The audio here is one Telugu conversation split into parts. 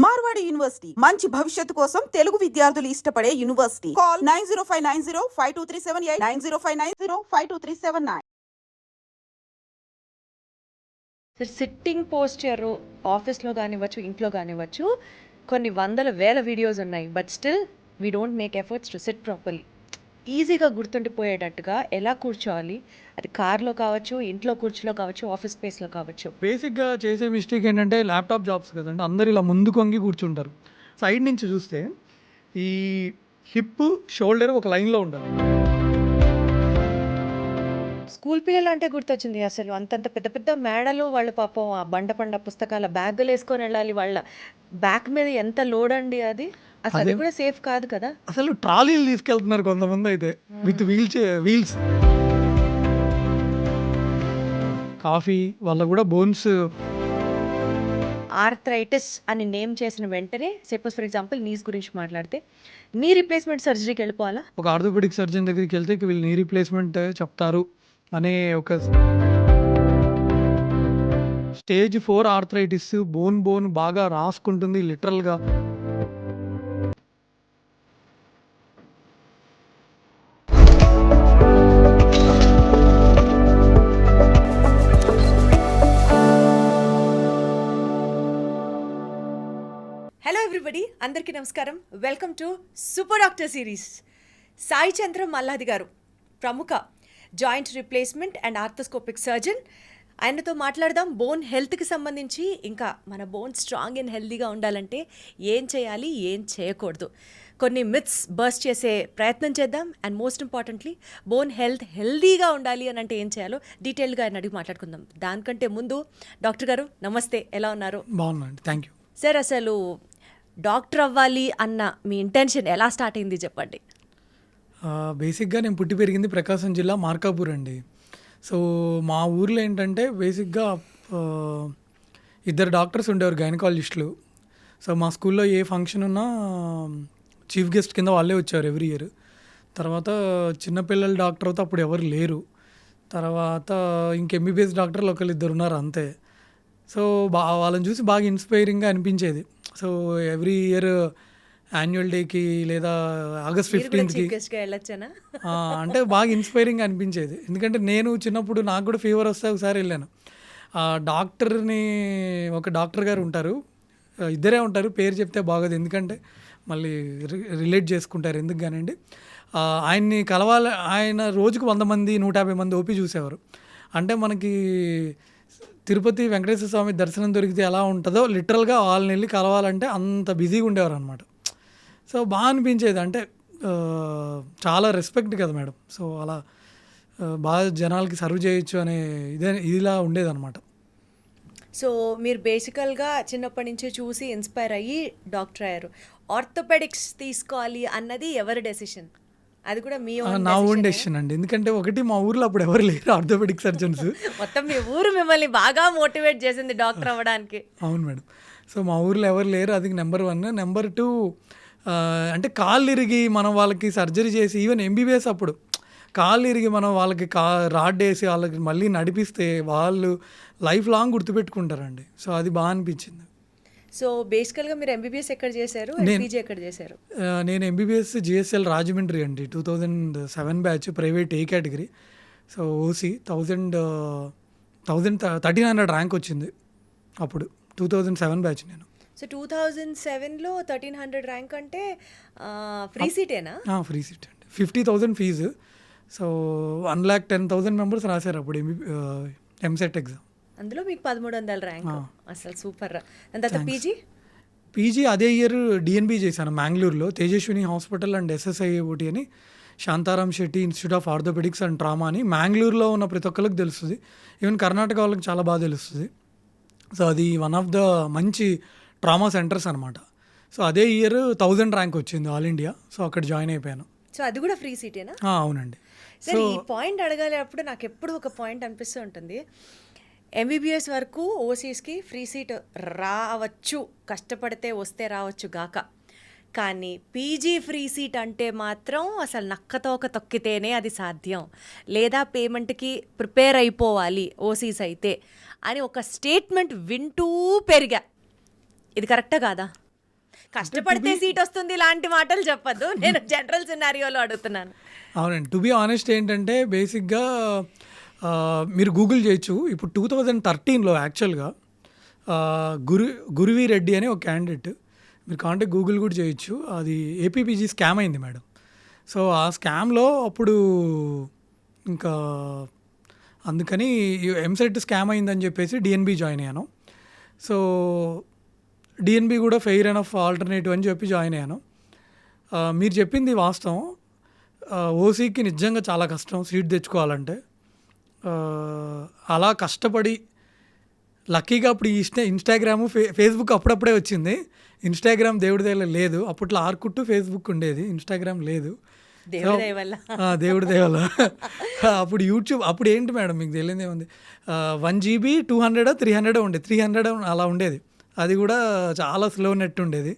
మార్వాడి యూనివర్సిటీ మంచి భవిష్యత్తు కోసం తెలుగు విద్యార్థులు ఇష్టపడే university. Call 9059052378 9059052379. Sir sitting posture ఆఫీస్లో కానివ్వచ్చు, ఇంట్లో కానివ్వచ్చు, కొన్ని వందల వేల వీడియోస్ ఉన్నాయి. But still we don't make efforts to SIT properly. ఈజీగా గుర్తుండిపోయేటట్టుగా ఎలా కూర్చోవాలి, అది కార్లో కావచ్చు, ఇంట్లో కూర్చులో కావచ్చు, ఆఫీస్ స్పేస్లో కావచ్చు. బేసిక్గా చేసే మిస్టేక్ ఏంటంటే ల్యాప్టాప్ జాబ్స్ కదండి, అందరు ఇలా ముందు కొంగి కూర్చుంటారు. సైడ్ నుంచి చూస్తే ఈ హిప్ షోల్డర్ ఒక లైన్లో ఉండాలి. స్కూల్ పిల్లలు అంటే గుర్తొచ్చింది. అసలు అంతంత పెద్ద పెద్ద మేడలు, వాళ్ళ పాపం ఆ బండ పండ పుస్తకాల బ్యాగులు వేసుకొని వెళ్ళాలి. వాళ్ళ బ్యాక్ మీద ఎంత లోడ్ అండి అది. అసలు అది కూడా సేఫ్ కాదు కదా. అసలు ట్రాలీలు తీసుకెళ్తున్నారు కొంతమంది అయితే విత్ వీల్స్. కాఫీ వల్ల కూడా బోన్స్ ఆర్థరైటిస్ అని నేమ్ చేసిన వెంటనే, సపోజ్ ఫర్ ఎగ్జాంపుల్ నీస్ గురించి మాట్లాడితే, నీ రిప్లేస్మెంట్ సర్జరీకి వెళ్ళిపోవాలా? ఒక ఆర్థోపెడిక్ సర్జన్ దగ్గరికి వెళ్తే వీళ్ళు నీ రీప్లేస్మెంట్ చెప్తారు అనే ఒక స్టేజ్ 4 ఆర్థరైటిస్, బోన్ బాగా రాసుకుంటుంది లిటరల్గా. హలో ఎవ్రీబడి, అందరికీ నమస్కారం. Welcome to super doctor series. Sai Chandra Malladi గారు ప్రముఖ joint replacement and arthroscopic surgeon. ఆయనతో మాట్లాడదాం బోన్ హెల్త్కి సంబంధించి. ఇంకా మన బోన్ స్ట్రాంగ్ అండ్ హెల్తీగా ఉండాలంటే ఏం చేయాలి, ఏం చేయకూడదు, కొన్ని మిత్స్ బర్స్ట్ చేసే ప్రయత్నం చేద్దాం. అండ్ మోస్ట్ ఇంపార్టెంట్లీ బోన్ హెల్తీగా ఉండాలి అని అంటే ఏం చేయాలో డీటెయిల్గా ఆయన అడిగి మాట్లాడుకుందాం. దానికంటే ముందు డాక్టర్ గారు నమస్తే, ఎలా ఉన్నారు? బాగున్నాండి, థ్యాంక్ యూ సార్. అసలు డాక్టర్ అవ్వాలి అన్న మీ ఇంటెన్షన్ ఎలా స్టార్ట్ అయింది చెప్పండి. బేసిక్గా నేను పుట్టి పెరిగింది ప్రకాశం జిల్లా మార్కాపూర్ అండి. సో మా ఊర్లో ఏంటంటే బేసిక్గా ఇద్దరు డాక్టర్స్ ఉండేవారు, గైనకాలజిస్టులు. సో మా స్కూల్లో ఏ ఫంక్షన్ ఉన్నా చీఫ్ గెస్ట్ కింద వాళ్ళే వచ్చారు ఎవ్రీ ఇయర్. తర్వాత చిన్నపిల్లల డాక్టర్ అయితే అప్పుడు ఎవరు లేరు. తర్వాత ఇంక ఎంబీబీఎస్ డాక్టర్లు ఒకళ్ళిద్దరు ఉన్నారు అంతే. సో వాళ్ళని చూసి బాగా ఇన్స్పైరింగ్గా అనిపించేది. సో ఎవ్రీ ఇయర్ యాన్యువల్ డేకి లేదా ఆగస్ట్ 15కి అంటే బాగా ఇన్స్పైరింగ్ అనిపించేది. ఎందుకంటే నేను చిన్నప్పుడు నాకు కూడా ఫీవర్ వస్తే ఒకసారి వెళ్ళాను. డాక్టర్ని, ఒక డాక్టర్ గారు ఉంటారు, ఇద్దరే ఉంటారు, పేరు చెప్తే బాగోదు ఎందుకంటే మళ్ళీ రిలేట్ చేసుకుంటారు ఎందుకు కానివ్వండి. ఆయన్ని కలవాలి, ఆయన రోజుకు 100 మంది 150 మంది ఓపీ చూసేవారు. అంటే మనకి తిరుపతి వెంకటేశ్వర స్వామి దర్శనం దొరికితే ఎలా ఉంటుందో లిటరల్గా వాళ్ళని వెళ్ళి కలవాలంటే అంత బిజీగా ఉండేవారు అనమాట. సో బాగా అనిపించేది, అంటే చాలా రెస్పెక్ట్ కదా మేడం. సో అలా బాగా జనాలకి సర్వ్ చేయొచ్చు అనే ఇదిలా ఉండేదన్నమాట. సో మీరు బేసికల్గా చిన్నప్పటి నుంచి చూసి ఇన్స్పైర్ అయ్యి డాక్టర్ అయ్యారు. ఆర్థోపెడిక్స్ తీసుకోవాలి అన్నది ఎవరి డెసిషన్? అది కూడా మీ నా ఓన్ డెసిషన్ అండి. ఎందుకంటే ఒకటి, మా ఊర్లో అప్పుడు ఎవరు లేరు ఆర్థోపెడిక్ సర్జన్స్. మొత్తం మీ ఊరు మిమ్మల్ని బాగా మోటివేట్ చేసింది డాక్టర్ అవ్వడానికి. అవును మేడం. సో మా ఊర్లో ఎవరు లేరు, అది నెంబర్ 1. నెంబర్ 2, అంటే కాళ్ళు ఇరిగి మనం వాళ్ళకి సర్జరీ చేసి, ఈవెన్ ఎంబీబీఎస్ అప్పుడు కాళ్ళు ఇరిగి మనం వాళ్ళకి రాడ్ వేసి వాళ్ళకి మళ్ళీ నడిపిస్తే వాళ్ళు లైఫ్ లాంగ్ గుర్తుపెట్టుకుంటారండి. సో అది బాగా అనిపించింది. సో బేసికల్గా మీరు ఎంబీబీఎస్ ఎక్కడ చేశారు, పీజీ ఎక్కడ చేశారు? నేను ఎంబీబీఎస్ జిఎస్ఎల్ రాజమండ్రి అండి, 2007 బ్యాచ్, ప్రైవేట్ ఏ కేటగిరీ. సో ఓసీ 1300 ర్యాంక్ వచ్చింది అప్పుడు, 2007 బ్యాచ్ నేను. సో 2007లో 1300 ర్యాంక్ అంటే ఫ్రీ సీటేనా? ఫ్రీ సీట్ అండి, 50,000 ఫీజు. సో 1,10,000 మెంబర్స్ రాశారు అప్పుడు ఎంసెట్ ఎగ్జామ్. అందులో మీకు 1300 ర్యాంక్, అసలు సూపర్. తర్వాత పీజీ అదే ఇయర్ డిఎన్బి చేశాను మ్యాంగ్లూర్లో, తేజస్విని హాస్పిటల్ అండ్ SSIOT అని, Shantaram Shetty institute of orthopaedics and trauma అని. మ్యాంగ్లూర్లో ఉన్న ప్రతి ఒక్కరికి తెలుస్తుంది, ఈవెన్ కర్ణాటక వాళ్ళకి చాలా బాగా తెలుస్తుంది. సో అది వన్ ఆఫ్ ద మంచి ట్రామా సెంటర్స్ అనమాట. సో అదే ఇయర్ 1000 ర్యాంక్ వచ్చింది ఆల్ ఇండియా. సో అక్కడ జాయిన్ అయిపోయాను. సో అది కూడా ఫ్రీ సీటేనా? అవునండి. సో ఈ పాయింట్ అడగాలి, అప్పుడు నాకు ఎప్పుడు ఒక పాయింట్ అనిపిస్తూ ఉంటుంది. ఎంబీబీఎస్ వరకు ఓసీస్కి ఫ్రీ సీట్ రావచ్చు, కష్టపడితే వస్తే రావచ్చు గాక, కానీ పీజీ ఫ్రీ సీట్ అంటే మాత్రం అసలు నక్కతోక తొక్కితేనే అది సాధ్యం, లేదా పేమెంట్కి ప్రిపేర్ అయిపోవాలి ఓసీస్ అయితే అని ఒక స్టేట్మెంట్ వింటూ పెరిగా. ఇది కరెక్టా కాదా? కష్టపడితే సీట్ వస్తుంది ఇలాంటి మాటలు చెప్పద్దు. నేను జనరల్ సినారియోలో అడుగుతున్నాను. అవునండి. టు బీ ఆనెస్ట్ ఏంటంటే బేసిక్‌గా మీరు గూగుల్ చేయొచ్చు. ఇప్పుడు 2013లో యాక్చువల్‌గా గురువి రెడ్డి అని ఒక క్యాండిడేట్, మీరు కావాలంటే గూగుల్ కూడా చేయొచ్చు. అది ఏపీపీజీ స్కామ్ అయింది మేడం. సో ఆ స్కామ్‌లో అప్పుడు ఇంకా అందుకని ఎంసెట్ స్కామ్ అయిందని చెప్పేసి డిఎన్బి జాయిన్ అయ్యాను. సో డిఎన్బి కూడా ఫెయిర్ ఎనఫ్ ఆల్టర్నేటివ్ అని చెప్పి జాయిన్ అయ్యాను. మీరు చెప్పింది వాస్తవం. ఓసీకి నిజంగా చాలా కష్టం సీట్ తెచ్చుకోవాలంటే. అలా కష్టపడి లక్కీగా అప్పుడు ఇన్స్టాగ్రాము ఫేస్బుక్ అప్పుడప్పుడే వచ్చింది. ఇన్స్టాగ్రామ్ దేవుడి దగ్గర లేదు. అప్పట్లో ఆర్కుట్ ఫేస్బుక్ ఉండేది, ఇన్స్టాగ్రామ్ లేదు. దేవుడి దయ వల్ల. దేవుడి దేవల. అప్పుడు యూట్యూబ్ అప్పుడు ఏంటి మేడం మీకు తెలియదు ఏముంది, 1 GB 200 300 ఉండేది, 300 అలా ఉండేది. అది కూడా చాలా స్లో నెట్ ఉండేది.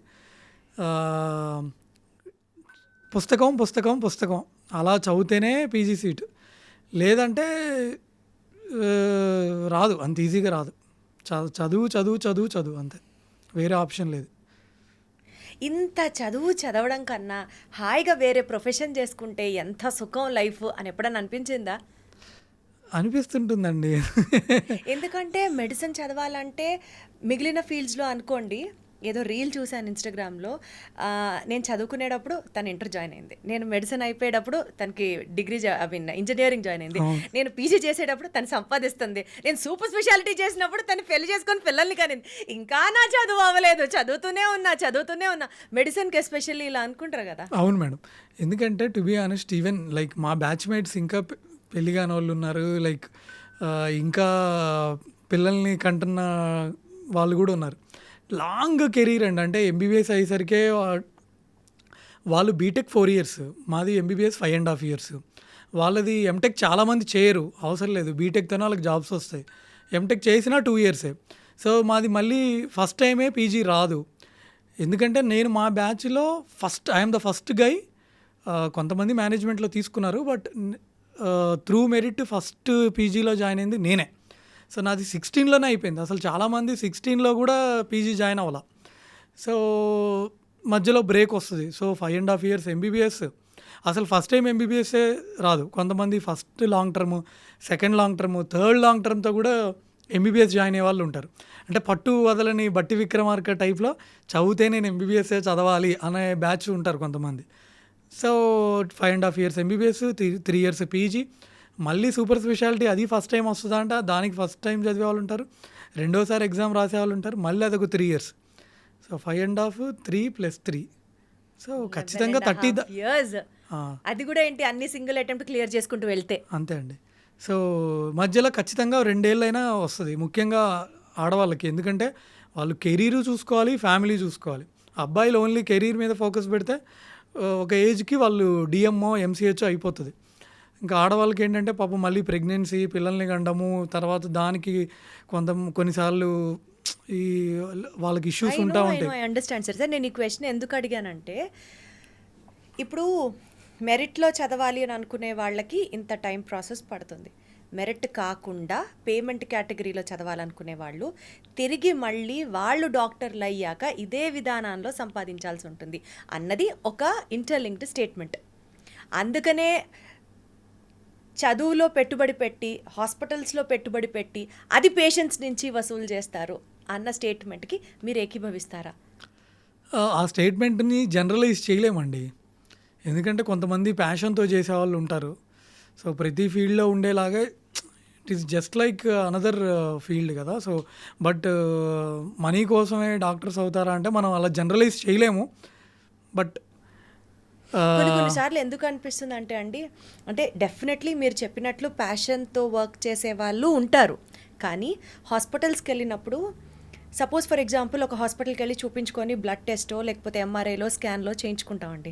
పుస్తకం అలా చదివితేనే పీజీ సీట్, లేదంటే రాదు, అంత ఈజీగా రాదు. చదువు అంతే, వేరే ఆప్షన్ లేదు. ఇంత చదువు చదవడం కన్నా హాయిగా వేరే ప్రొఫెషన్ చేసుకుంటే ఎంత సుఖం లైఫ్ అని ఎప్పుడన్నా అనిపించిందా? అనిపిస్తుంటుందండి. ఎందుకంటే మెడిసిన్ చదవాలంటే మిగిలిన ఫీల్డ్స్లో అనుకోండి, ఏదో రీల్ చూశాను ఇన్స్టాగ్రామ్లో, నేను చదువుకునేటప్పుడు తను ఇంటర్ జాయిన్ అయింది, నేను మెడిసిన్ అయిపోయేటప్పుడు తనకి డిగ్రీ ఇంజనీరింగ్ జాయిన్ అయింది, నేను పీజీ చేసేటప్పుడు తను సంపాదిస్తుంది, నేను సూపర్ స్పెషాలిటీ చేసినప్పుడు తను పెళ్లి చేసుకొని పిల్లల్ని కనింది, ఇంకా నా చదువు అవ్వలేదు, చదువుతూనే ఉన్నా. మెడిసిన్కి ఎస్పెషల్లీ ఇలా అనుకుంటారు కదా. అవును మేడం. ఎందుకంటే to be honest even like మా బ్యాచ్మేట్స్ ఇంకా పెళ్లి కాని వాళ్ళు ఉన్నారు, లైక్ ఇంకా పిల్లల్ని కంటున్న వాళ్ళు కూడా ఉన్నారు. లాంగ్ కెరీర్ అండి. అంటే ఎంబీబీఎస్ అయ్యేసరికే వాళ్ళు బీటెక్ 4 years, మాది ఎంబీబీఎస్ 5.5 years. వాళ్ళది ఎంటెక్ చాలామంది చేయరు, అవసరం లేదు, బీటెక్తోనే వాళ్ళకి జాబ్స్ వస్తాయి. ఎంటెక్ చేసినా 2 years. సో మాది మళ్ళీ ఫస్ట్ టైమే పీజీ రాదు. ఎందుకంటే నేను మా బ్యాచ్లో ఐఎమ్ ద ఫస్ట్ గై. కొంతమంది మేనేజ్మెంట్లో తీసుకున్నారు, బట్ త్రూ మెరిట్ ఫస్ట్ పీజీలో జాయిన్ అయింది నేనే. సో నాది 16లోనే అయిపోయింది. అసలు చాలామంది 16లో కూడా పీజీ జాయిన్ అవ్వాల. సో మధ్యలో బ్రేక్ వస్తుంది. సో 5.5 years ఎంబీబీఎస్, అసలు ఫస్ట్ టైం ఎంబీబీఎస్ఏ రాదు. కొంతమంది first long term, second long term, third long టర్మ్తో కూడా ఎంబీబీఎస్ జాయిన్ అయ్యే వాళ్ళు ఉంటారు. అంటే పట్టు వదలని బట్టి విక్రమార్క టైప్లో చదివితే నేను ఎంబీబీఎస్ఏ చదవాలి అనే బ్యాచ్ ఉంటారు కొంతమంది. So 5.5 years MBBS, 3 years PG, మళ్ళీ సూపర్ స్పెషాలిటీ అది ఫస్ట్ టైం వస్తుందా అంటే దానికి ఫస్ట్ టైం చదివే వాళ్ళు ఉంటారు, రెండోసారి ఎగ్జామ్ రాసే వాళ్ళు ఉంటారు, మళ్ళీ అదొక 3 years. సో 5.5, 3 + 3, సో ఖచ్చితంగా 30 years. అది కూడా ఏంటి, అన్ని సింగిల్ అటెంప్ట్ క్లియర్ చేసుకుంటూ వెళ్తే అంతే అండి. సో మధ్యలో ఖచ్చితంగా 2 ఏళ్ళైనా వస్తుంది, ముఖ్యంగా ఆడవాళ్ళకి. ఎందుకంటే వాళ్ళు కెరీర్ చూసుకోవాలి, ఫ్యామిలీ చూసుకోవాలి. అబ్బాయిలు ఓన్లీ కెరీర్ మీద ఫోకస్ పెడితే ఒక ఏజ్కి వాళ్ళు డిఎంఓ ఎంసీహెచ్ అయిపోతుంది. ఇంకా ఆడవాళ్ళకి ఏంటంటే పాపం మళ్ళీ ప్రెగ్నెన్సీ, పిల్లల్ని కండము, తర్వాత దానికి కొన్నిసార్లు ఈ వాళ్ళకి ఇష్యూస్ ఉంటా ఉంటాయి. I understand sir. నేను ఈ క్వశ్చన్ ఎందుకు అడిగానంటే, ఇప్పుడు మెరిట్లో చదవాలి అని అనుకునే వాళ్ళకి ఇంత టైం ప్రాసెస్ పడుతుంది, మెరిట్ కాకుండా పేమెంట్ కేటగిరీలో చదవాలనుకునే వాళ్ళు తిరిగి మళ్ళీ వాళ్ళు డాక్టర్లు అయ్యాక ఇదే విధానంలో సంపాదించాల్సి ఉంటుంది అన్నది ఒక ఇంటర్లింక్డ్ స్టేట్మెంట్. అందుకనే చదువులో పెట్టుబడి పెట్టి, హాస్పిటల్స్లో పెట్టుబడి పెట్టి, అది పేషెంట్స్ నుంచి వసూలు చేస్తారు అన్న స్టేట్మెంట్కి మీరు ఏకీభవిస్తారా? ఆ స్టేట్మెంట్ని జనరలైజ్ చేయలేమండి. ఎందుకంటే కొంతమంది ప్యాషన్తో చేసేవాళ్ళు ఉంటారు. సో ప్రతి ఫీల్డ్లో ఉండేలాగే it is just like another field కదా. సో బట్ మనీ కోసమే డాక్టర్స్ అవుతారా అంటే మనం అలా జనరలైజ్ చేయలేము. బట్ కొన్నిసార్లు ఎందుకు అనిపిస్తుంది అంటే అండి, అంటే డెఫినెట్లీ మీరు చెప్పినట్లు ప్యాషన్తో వర్క్ చేసే వాళ్ళు ఉంటారు, కానీ హాస్పిటల్స్కి వెళ్ళినప్పుడు సపోజ్ ఫర్ ఎగ్జాంపుల్ ఒక హాస్పిటల్కి వెళ్ళి చూపించుకొని బ్లడ్ టెస్టో లేకపోతే ఎంఆర్ఐలో స్కాన్లో చేయించుకుంటామండి,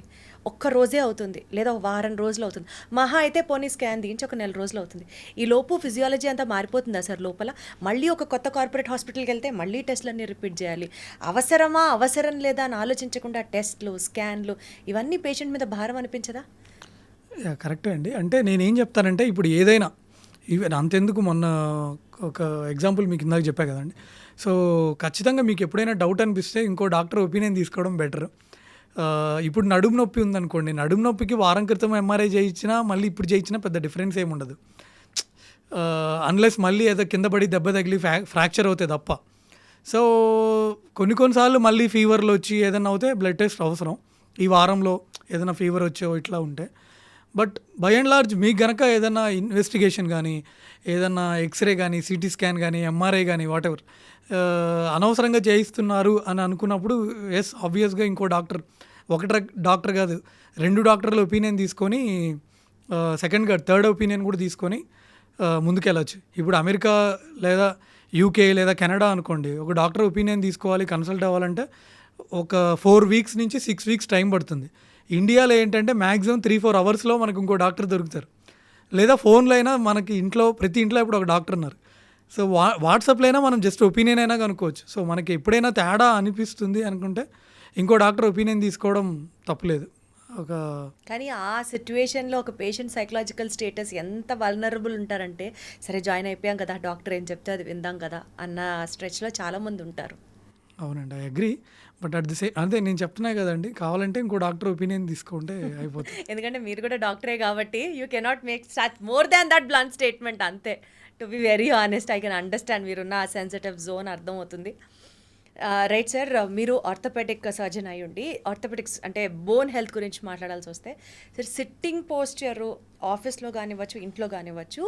ఒక్క రోజే అవుతుంది లేదా వారం రోజులు అవుతుంది, మహా అయితే పోనీ స్కాన్ తీయించి ఒక 1 రోజులు అవుతుంది. ఈ లోపు ఫిజియాలజీ అంతా మారిపోతుందా సార్ లోపల? మళ్ళీ ఒక కొత్త కార్పొరేట్ హాస్పిటల్కి వెళ్తే మళ్ళీ టెస్ట్లన్నీ రిపీట్ చేయాలి. అవసరం లేదా అని ఆలోచించకుండా టెస్ట్లు, స్కాన్లు, ఇవన్నీ పేషెంట్ మీద భారం అనిపించదా? కరెక్టే అండి. అంటే నేనేం చెప్తానంటే ఇప్పుడు ఏదైనా ఈవెన్ అంతెందుకు, మొన్న ఒక ఎగ్జాంపుల్ మీకు ఇందాక చెప్పా కదండి, సో ఖచ్చితంగా మీకు ఎప్పుడైనా డౌట్ అనిపిస్తే ఇంకో డాక్టర్ ఒపీనియన్ తీసుకోవడం బెటర్. ఇప్పుడు నడుము నొప్పి ఉందనుకోండి, నడుము నొప్పికి వారం క్రితం ఎంఆర్ఐ చేయించినా మళ్ళీ ఇప్పుడు చేయించినా పెద్ద డిఫరెన్స్ ఏమి ఉండదు. అన్లెస్ మళ్ళీ ఏదో కింద పడి దెబ్బ తగిలి ఫ్రాక్చర్ అవుతాయి తప్ప. సో కొన్నిసార్లు మళ్ళీ ఫీవర్లు వచ్చి ఏదైనా అవుతే బ్లడ్ టెస్ట్ అవసరం. ఈ వారంలో ఏదైనా ఫీవర్ వచ్చో ఇట్లా ఉంటే. బట్ బై అండ్ లార్జ్ మీకు గనక ఏదైనా ఇన్వెస్టిగేషన్ కానీ, ఏదన్నా ఎక్స్రే కానీ, సిటీ స్కాన్ కానీ, ఎంఆర్ఐ కానీ, వాటెవర్ అనవసరంగా చేయిస్తున్నారు అని అనుకున్నప్పుడు ఎస్ ఆబ్వియస్గా ఇంకో డాక్టర్, ఒక డాక్టర్ కాదు 2 డాక్టర్ల ఒపీనియన్ తీసుకొని సెకండ్గా థర్డ్ ఒపీనియన్ కూడా తీసుకొని ముందుకెళ్ళచ్చు. ఇప్పుడు అమెరికా లేదా యూకే లేదా కెనడా అనుకోండి, ఒక డాక్టర్ ఒపీనియన్ తీసుకోవాలి, కన్సల్ట్ అవ్వాలంటే ఒక 4 వీక్స్ నుంచి 6 వీక్స్ టైం పడుతుంది. ఇండియాలో ఏంటంటే మ్యాక్సిమం 3-4 అవర్స్లో మనకు ఇంకో డాక్టర్ దొరుకుతారు. లేదా ఫోన్లో అయినా మనకి ప్రతి ఇంట్లో ఇప్పుడు ఒక డాక్టర్ ఉన్నారు. సో వాట్సాప్లో అయినా మనం జస్ట్ ఒపీనియన్ అయినా కనుక్కోవచ్చు. సో మనకి ఎప్పుడైనా తేడా అనిపిస్తుంది అనుకుంటే ఇంకో డాక్టర్ ఒపీనియన్ తీసుకోవడం తప్పులేదు. కానీ ఆ సిచ్యువేషన్లో ఒక పేషెంట్ సైకలాజికల్ స్టేటస్ ఎంత వల్నరబుల్ ఉంటారంటే, సరే జాయిన్ అయిపోయాం కదా, డాక్టర్ ఏం చెప్తే అది విందాం కదా అన్న స్ట్రెచ్లో చాలామంది ఉంటారు. అవునండి, I agree. But at the same అదే నేను చెప్తున్నా కదండి, కావాలంటే ఇంకో డాక్టర్ ఒపీనియన్ తీసుకుంటే అయిపోతుంది. ఎందుకంటే మీరు కూడా డాక్టరే కాబట్టి you cannot make such more than that blunt statement. అంతే, to be very honest, I can understand మీరున్న ఆ సెన్సిటివ్ జోన్ అర్థమవుతుంది. రైట్ సార్, మీరు ఆర్థోపెడిక్ సర్జన్ అయి ఉండి ఆర్థోపెడిక్స్ అంటే బోన్ హెల్త్ గురించి మాట్లాడాల్సి వస్తే, సార్ సిట్టింగ్ పోస్చరు ఆఫీస్లో కానివ్వచ్చు, ఇంట్లో కానివ్వచ్చు,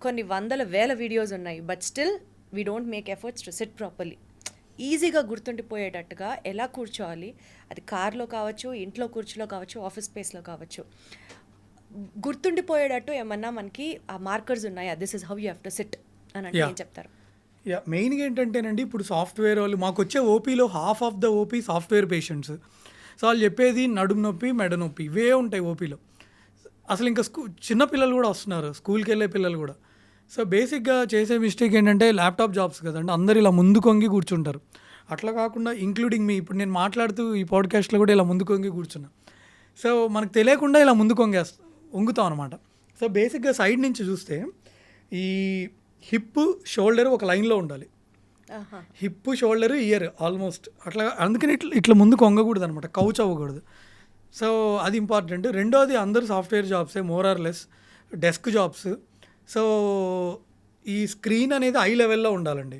కొన్ని వందల వేల వీడియోస్ ఉన్నాయి. But still we don't make efforts to SIT properly. ఈజీగా గుర్తుండిపోయేటట్టుగా ఎలా కూర్చోవాలి, అది కార్లో కావచ్చు, ఇంట్లో కూర్చులో కావచ్చు, ఆఫీస్ స్పేస్లో కావచ్చు, గుర్తుండిపోయేటట్టు ఏమన్నా మనకి ఆ మార్కర్స్ ఉన్నాయా, this is how you have to SIT అని అంటే ఏం చెప్తారు? మెయిన్గా ఏంటంటేనండి, ఇప్పుడు సాఫ్ట్వేర్ వాళ్ళు మాకు వచ్చే ఓపీలో half of the OP software patients. So వాళ్ళు చెప్పేది నడుము నొప్పి, మెడ నొప్పి, ఇవే ఉంటాయి ఓపీలో. అసలు ఇంకా చిన్నపిల్లలు కూడా వస్తున్నారు, స్కూల్కి వెళ్ళే పిల్లలు కూడా. సో బేసిక్గా చేసే మిస్టేక్ ఏంటంటే ల్యాప్టాప్ జాబ్స్ కదండి, అందరు ఇలా ముందు కొంగి కూర్చుంటారు. అట్లా కాకుండా ఇంక్లూడింగ్ మీ, ఇప్పుడు నేను మాట్లాడుతూ ఈ పాడ్కాస్ట్లో కూడా ఇలా ముందు కొంగి కూర్చున్నా. సో మనకు తెలియకుండా ఇలా ముందు వంగుతాం అనమాట. సో బేసిక్గా సైడ్ నుంచి చూస్తే ఈ హిప్ షోల్డర్ ఒక లైన్లో ఉండాలి. హిప్ షోల్డర్ ఇయర్ ఆల్మోస్ట్ అట్లా, అందుకని ఇట్లా ముందుకు వంగకూడదు అనమాట, కౌచ్ అవ్వకూడదు. సో అది ఇంపార్టెంట్. రెండోది, అందరూ సాఫ్ట్వేర్ జాబ్సే more or less, desk jobs. So ఈ స్క్రీన్ అనేది ఐ లెవెల్లో ఉండాలండి.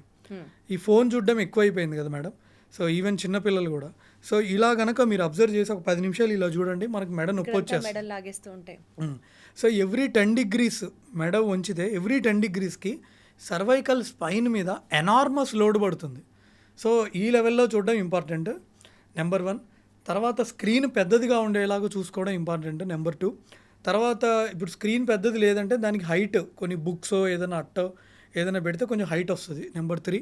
ఈ ఫోన్ చూడడం ఎక్కువైపోయింది కదా మేడం. సో ఈవెన్ చిన్నపిల్లలు కూడా. సో ఇలా కనుక మీరు అబ్జర్వ్ చేసి ఒక 10 నిమిషాలు ఇలా చూడండి, మనకు మెడ నొప్పి వచ్చేస్తుంది. సో ఎవ్రీ 10 degrees మెడ వంచితే ఎవ్రీ 10 degreesకి సర్వైకల్ స్పైన్ మీద ఎనార్మస్ లోడ్ పడుతుంది. సో ఈ లెవెల్లో చూడడం ఇంపార్టెంట్, నెంబర్ 1. తర్వాత స్క్రీన్ పెద్దదిగా ఉండేలాగా చూసుకోవడం ఇంపార్టెంట్, నెంబర్ 2. తర్వాత ఇప్పుడు స్క్రీన్ పెద్దది లేదంటే దానికి హైట్, కొన్ని బుక్స్ ఏదైనా అట్టో ఏదైనా పెడితే కొంచెం హైట్ వస్తుంది, నెంబర్ 3.